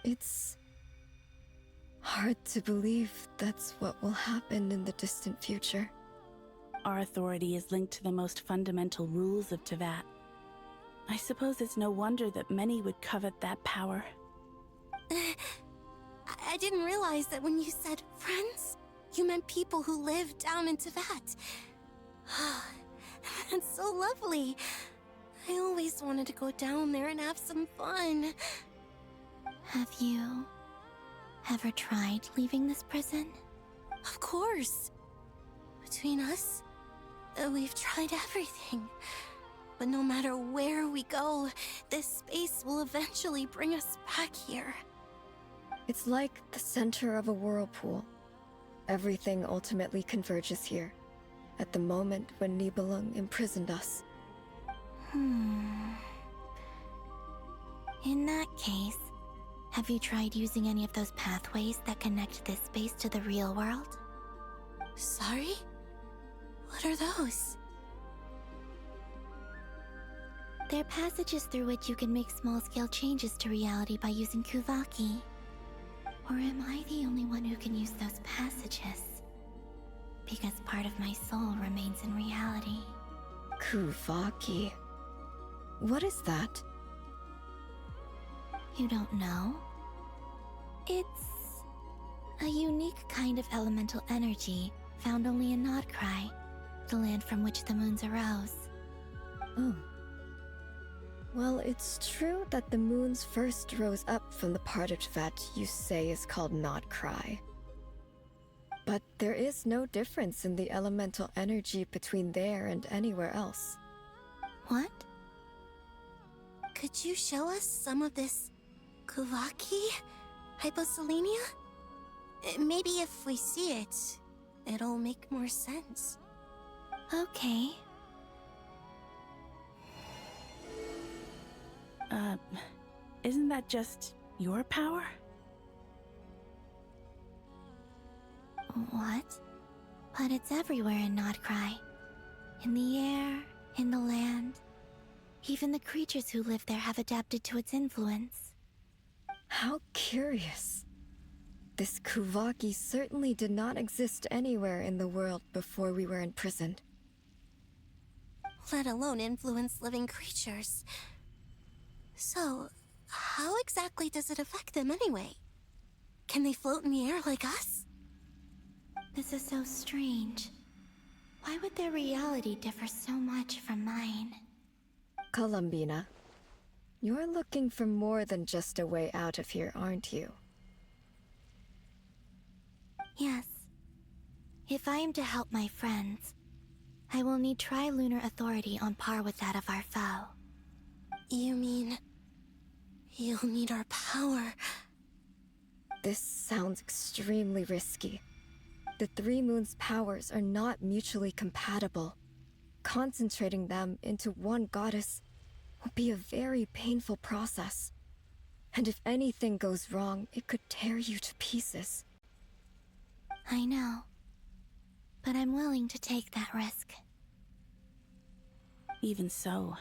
Speaker 15: It's hard to believe that's what will happen in the distant future.
Speaker 16: Our authority is linked to the most fundamental rules of Teyvat. I suppose it's no wonder that many would covet that power.
Speaker 17: I didn't realize that when you said friends, you meant people who live down in Teyvat. That's so lovely. I always wanted to go down there and have some fun.
Speaker 11: Have you ever tried leaving this prison?
Speaker 17: Of course. Between us, we've tried everything. But no matter where we go, this space will eventually bring us back here.
Speaker 15: It's like the center of a whirlpool. Everything ultimately converges here, at the moment when Nibelung imprisoned us.
Speaker 11: In that case, have you tried using any of those pathways that connect this space to the real world?
Speaker 17: Sorry? What are those?
Speaker 11: They're passages through which you can make small-scale changes to reality by using Kuvaki. Or am I the only one who can use those passages? Because part of my soul remains in reality.
Speaker 15: Kuvaki. What is that?
Speaker 11: You don't know? It's a unique kind of elemental energy found only in Nod Krai, the land from which the moons arose.
Speaker 15: Oh. Well, it's true that the moons first rose up from the part of Teyvat you say is called Nod Krai. But there is no difference in the elemental energy between there and anywhere else.
Speaker 17: What? Could you show us some of this Kuvaki hyposelenia? Maybe if we see it, it'll make more sense.
Speaker 11: Okay.
Speaker 16: Isn't that just your power?
Speaker 11: What? But it's everywhere in Nod Krai. In the air, in the land. Even the creatures who live there have adapted to its influence.
Speaker 15: How curious. This Kuvaki certainly did not exist anywhere in the world before we were imprisoned.
Speaker 17: Let alone influence living creatures. So, how exactly does it affect them anyway? Can they float in the air like us?
Speaker 11: This is so strange. Why would their reality differ so much from mine?
Speaker 15: Columbina, you're looking for more than just a way out of here, aren't you?
Speaker 11: Yes. If I am to help my friends, I will need tri-lunar authority on par with that of our foe.
Speaker 17: You mean... you'll need our power?
Speaker 15: This sounds extremely risky. The Three Moons' powers are not mutually compatible. Concentrating them into one goddess will be a very painful process. And if anything goes wrong, it could tear you to pieces.
Speaker 11: I know. But I'm willing to take that risk.
Speaker 16: Even so,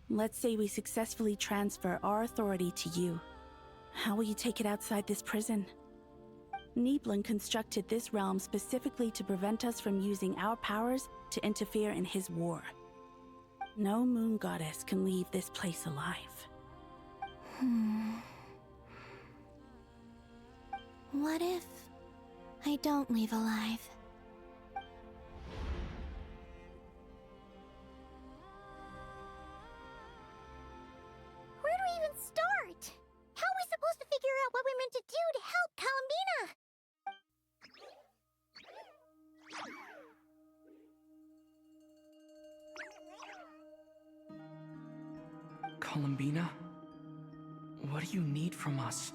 Speaker 16: let's say we successfully transfer our authority to you. How will you take it outside this prison? Niblin constructed this realm specifically to prevent us from using our powers to interfere in his war. No moon goddess can leave this place alive.
Speaker 11: What if I don't leave alive?
Speaker 14: Where do we even start? How are we supposed to figure out what we're meant to do to help Columbina?
Speaker 9: Columbina? What do you need from us?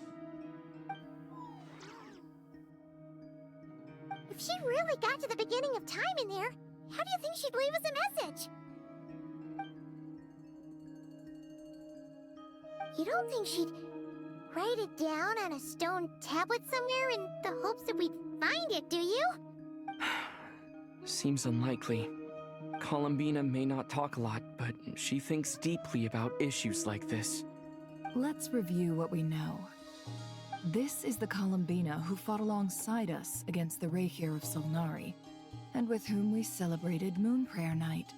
Speaker 14: If she really got to the beginning of time in there, how do you think she'd leave us a message? You don't think she'd write it down on a stone tablet somewhere in the hopes that we'd find it, do you?
Speaker 9: Seems unlikely. Columbina may not talk a lot, but she thinks deeply about issues like this.
Speaker 18: Let's review what we know. This is the Columbina who fought alongside us against the Rerir of Solnari, and with whom we celebrated Moon Prayer Night.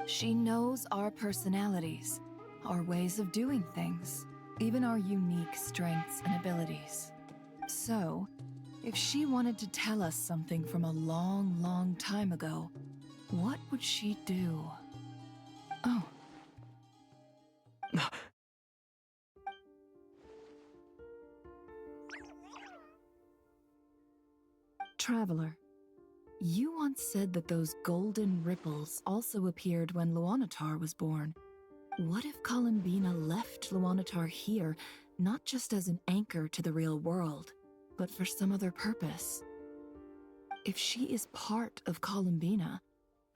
Speaker 18: She knows our personalities, our ways of doing things, even our unique strengths and abilities. So, if she wanted to tell us something from a long, long time ago, what would she do? Oh. Traveler, you once said that those golden ripples also appeared when Luanatar was born. What if Columbina left Luanatar here, not just as an anchor to the real world, but for some other purpose? If she is part of Columbina,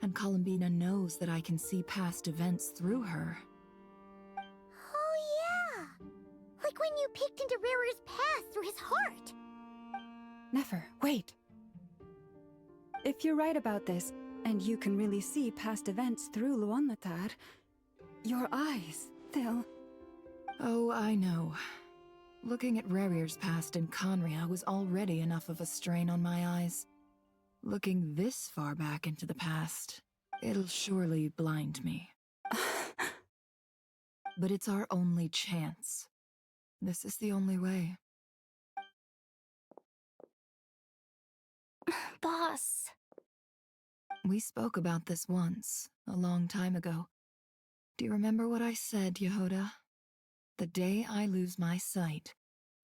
Speaker 18: and Columbina knows that I can see past events through her...
Speaker 14: Oh yeah! Like when you peeked into Rerir's past through his heart!
Speaker 7: Nefer, wait! If you're right about this, and you can really see past events through Luanatar, your eyes, they'll...
Speaker 18: Oh, I know. Looking at Rerir's past in Conria was already enough of a strain on my eyes. Looking this far back into the past, it'll surely blind me. But it's our only chance. This is the only way.
Speaker 10: Boss.
Speaker 18: We spoke about this once, a long time ago. Do you remember what I said, Yehoda? The day I lose my sight,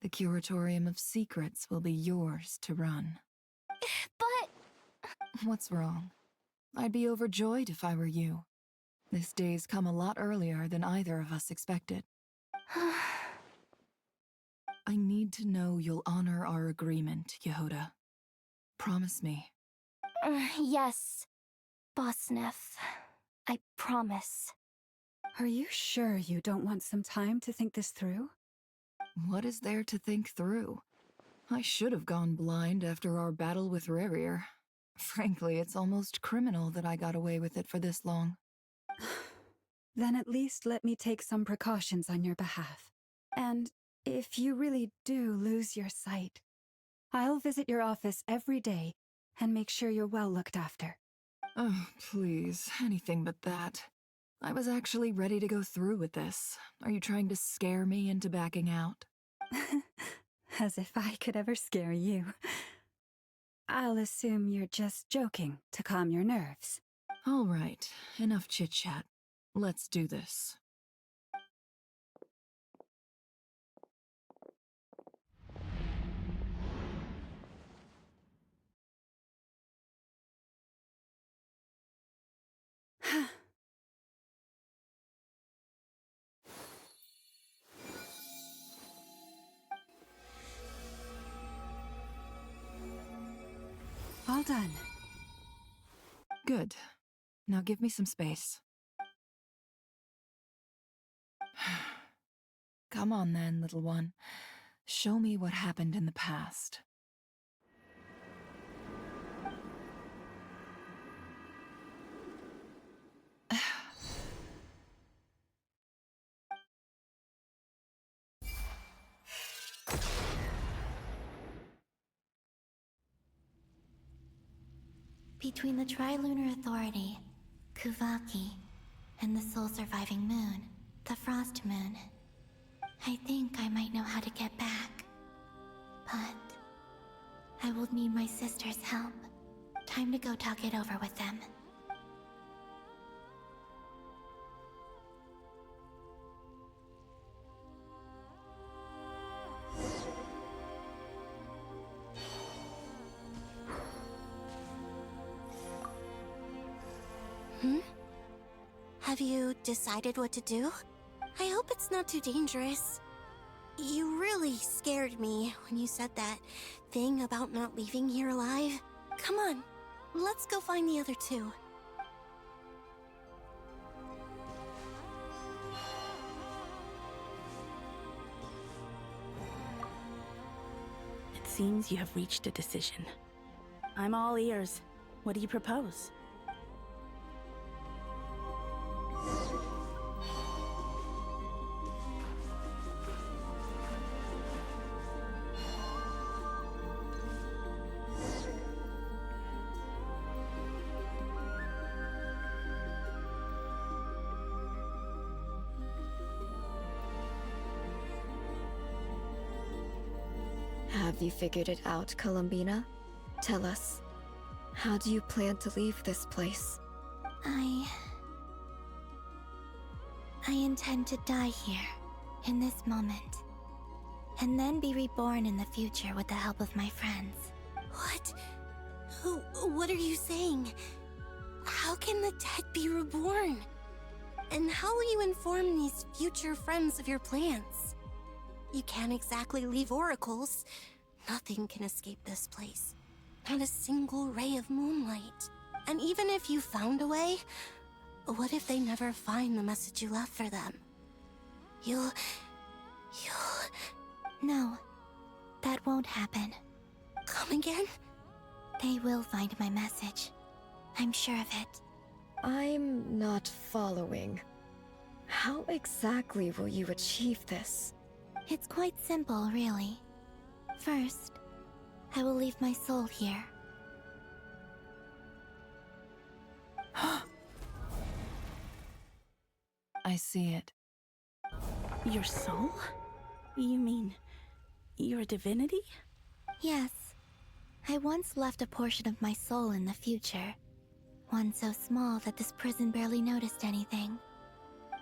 Speaker 18: the Curatorium of Secrets will be yours to run.
Speaker 10: But...
Speaker 18: What's wrong? I'd be overjoyed if I were you. This day's come a lot earlier than either of us expected. I need to know you'll honor our agreement, Yehoda. Promise me.
Speaker 10: Yes, Boss Neff. I promise.
Speaker 7: Are you sure you don't want some time to think this through?
Speaker 18: What is there to think through? I should have gone blind after our battle with Rerir. Frankly, it's almost criminal that I got away with it for this long.
Speaker 7: Then at least let me take some precautions on your behalf. And if you really do lose your sight, I'll visit your office every day and make sure you're well looked after.
Speaker 18: Oh, please, anything but that. I was actually ready to go through with this. Are you trying to scare me into backing out?
Speaker 7: As if I could ever scare you. I'll assume you're just joking to calm your nerves.
Speaker 18: All right, enough chit-chat. Let's do this.
Speaker 7: All done.
Speaker 18: Good. Now give me some space. Come on then, little one. Show me what happened in the past.
Speaker 11: Between the Trilunar Authority, Kuvaki, and the sole-surviving moon, the Frost Moon, I think I might know how to get back. But I will need my sister's help. Time to go talk it over with them.
Speaker 17: Have you decided what to do? I hope it's not too dangerous. You really scared me when you said that thing about not leaving here alive. Come on, let's go find the other two.
Speaker 16: It seems you have reached a decision. I'm all ears. What do you propose?
Speaker 15: Have you figured it out, Columbina? Tell us. How do you plan to leave this place?
Speaker 11: I intend to die here, in this moment. And then be reborn in the future with the help of my friends.
Speaker 17: What? What are you saying? How can the dead be reborn? And how will you inform these future friends of your plans? You can't exactly leave oracles. Nothing can escape this place. Not a single ray of moonlight. And even if you found a way, what if they never find the message you left for them? You'll...
Speaker 11: No, that won't happen.
Speaker 17: Come again?
Speaker 11: They will find my message. I'm sure of it.
Speaker 15: I'm not following. How exactly will you achieve this?
Speaker 11: It's quite simple, really. First, I will leave my soul here.
Speaker 18: I see it.
Speaker 16: Your soul? You mean you're a divinity?
Speaker 11: Yes. I once left a portion of my soul in the future. One so small that this prison barely noticed anything.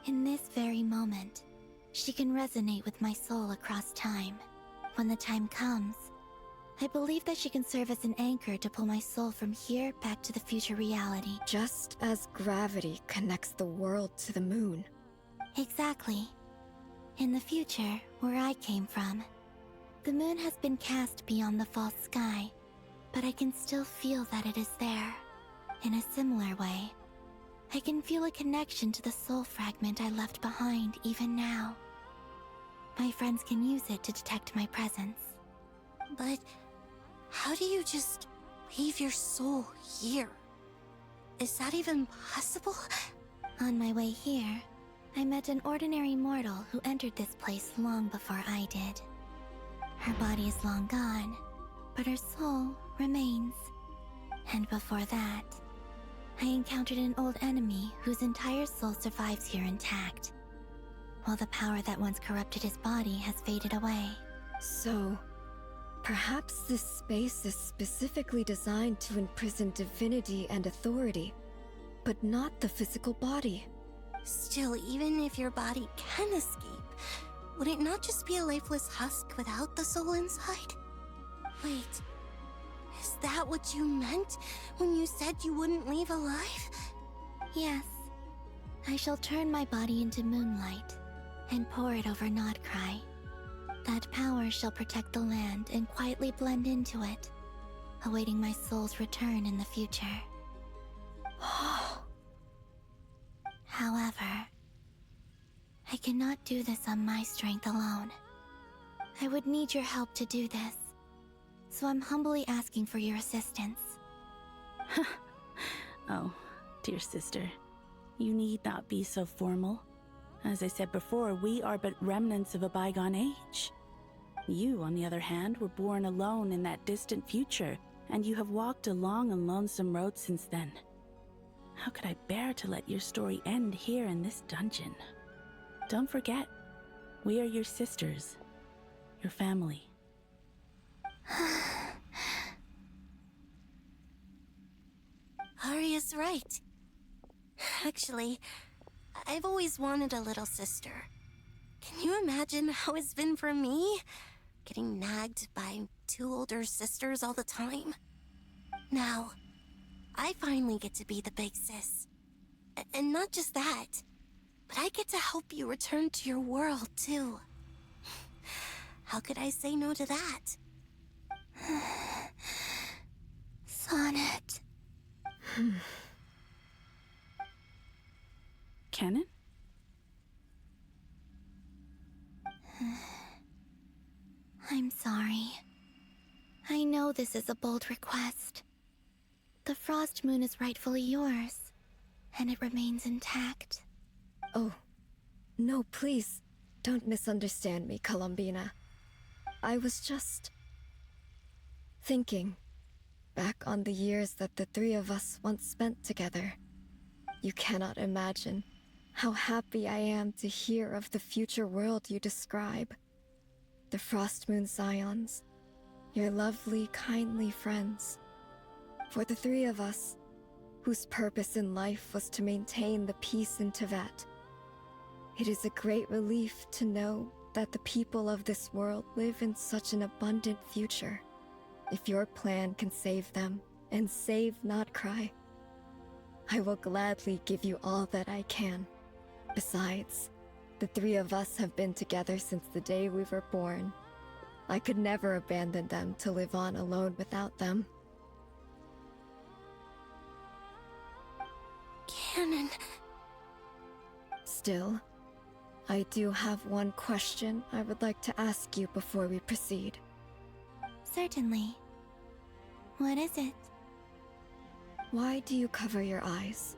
Speaker 11: In this very moment, she can resonate with my soul across time. When the time comes, I believe that she can serve as an anchor to pull my soul from here back to the future reality.
Speaker 15: Just as gravity connects the world to the moon.
Speaker 11: Exactly. In the future, where I came from, the moon has been cast beyond the false sky, but I can still feel that it is there. In a similar way, I can feel a connection to the soul fragment I left behind even now. My friends can use it to detect my presence.
Speaker 17: But how do you just leave your soul here? Is that even possible?
Speaker 11: On my way here, I met an ordinary mortal who entered this place long before I did. Her body is long gone, but her soul remains. And before that, I encountered an old enemy whose entire soul survives here intact, while the power that once corrupted his body has faded away.
Speaker 15: So, perhaps this space is specifically designed to imprison divinity and authority, but not the physical body.
Speaker 17: Still, even if your body can escape, would it not just be a lifeless husk without the soul inside? Wait, is that what you meant when you said you wouldn't leave alive?
Speaker 11: Yes. I shall turn my body into moonlight and pour it over Nod Krai. That power shall protect the land and quietly blend into it, awaiting my soul's return in the future. However, I cannot do this on my strength alone. I would need your help to do this, so I'm humbly asking for your assistance.
Speaker 16: Oh, dear sister, you need not be so formal. As I said before, we are but remnants of a bygone age. You, on the other hand, were born alone in that distant future, and you have walked a long and lonesome road since then. How could I bear to let your story end here in this dungeon? Don't forget, we are your sisters, your family.
Speaker 17: Arya's right. Actually, I've always wanted a little sister. Can you imagine how it's been for me? Getting nagged by two older sisters all the time. Now, I finally get to be the big sis. And not just that, but I get to help you return to your world, too. How could I say no to that?
Speaker 11: Sonnet.
Speaker 16: Canon?
Speaker 11: I'm sorry. I know this is a bold request. The Frost Moon is rightfully yours, and it remains intact.
Speaker 15: Oh, no, please, don't misunderstand me, Columbina. I was just thinking back on the years that the three of us once spent together. You cannot imagine how happy I am to hear of the future world you describe. The Frost Moon Scions, your lovely, kindly friends. For the three of us, whose purpose in life was to maintain the peace in Teyvat, it is a great relief to know that the people of this world live in such an abundant future. If your plan can save them, and save Nod Krai, I will gladly give you all that I can. Besides, the three of us have been together since the day we were born. I could never abandon them to live on alone without them.
Speaker 17: Canon.
Speaker 15: Still, I do have one question I would like to ask you before we proceed.
Speaker 11: Certainly. What is it?
Speaker 15: Why do you cover your eyes?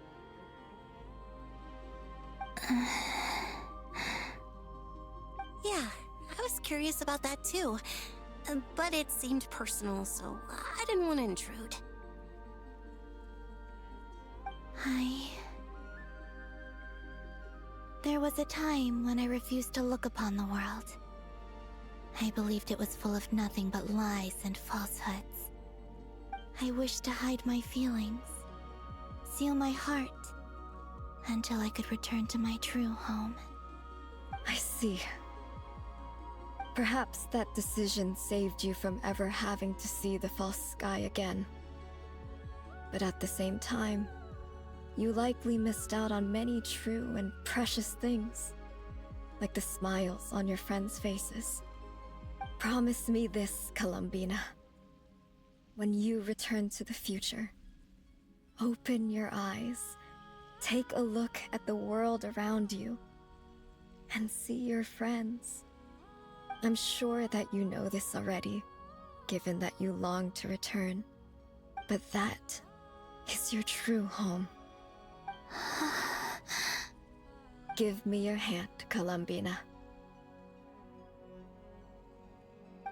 Speaker 17: Yeah, I was curious about that too. But it seemed personal, so I didn't want to intrude.
Speaker 11: There was a time when I refused to look upon the world. I believed it was full of nothing but lies and falsehoods. I wished to hide my feelings, seal my heart, until I could return to my true home.
Speaker 15: I see. Perhaps that decision saved you from ever having to see the false sky again. But at the same time, you likely missed out on many true and precious things, like the smiles on your friends' faces. Promise me this, Columbina. When you return to the future, open your eyes, take a look at the world around you, and see your friends. I'm sure that you know this already, given that you long to return. But that is your true home. Give me your hand, Columbina.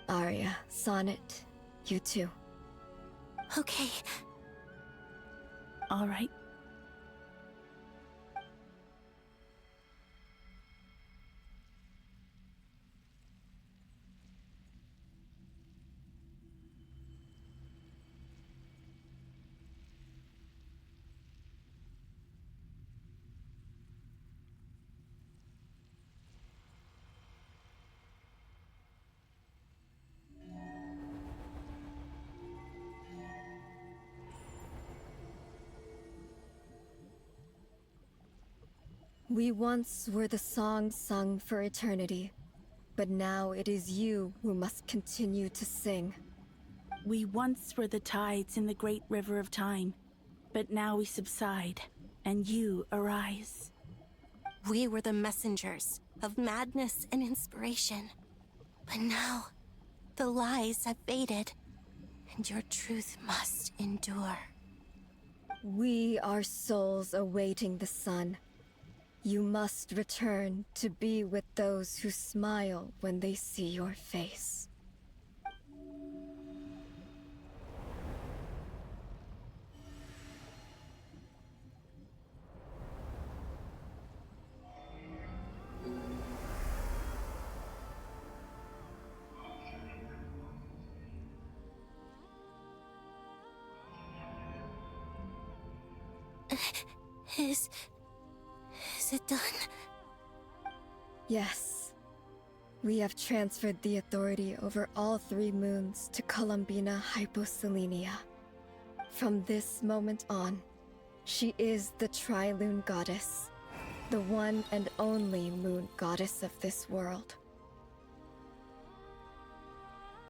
Speaker 15: Arya, Sonnet, you too.
Speaker 17: Okay.
Speaker 16: All right.
Speaker 15: We once were the song sung for eternity, but now it is you who must continue to sing.
Speaker 16: We once were the tides in the great river of time, but now we subside, and you arise.
Speaker 17: We were the messengers of madness and inspiration. But now, the lies have faded, and your truth must endure.
Speaker 15: We are souls awaiting the sun. You must return to be with those who smile when they see your face.
Speaker 17: Is it done?
Speaker 15: Yes. We have transferred the authority over all 3 moons to Columbina Hyposelenia. From this moment on, she is the Tri-Lune Goddess, the one and only moon goddess of this world.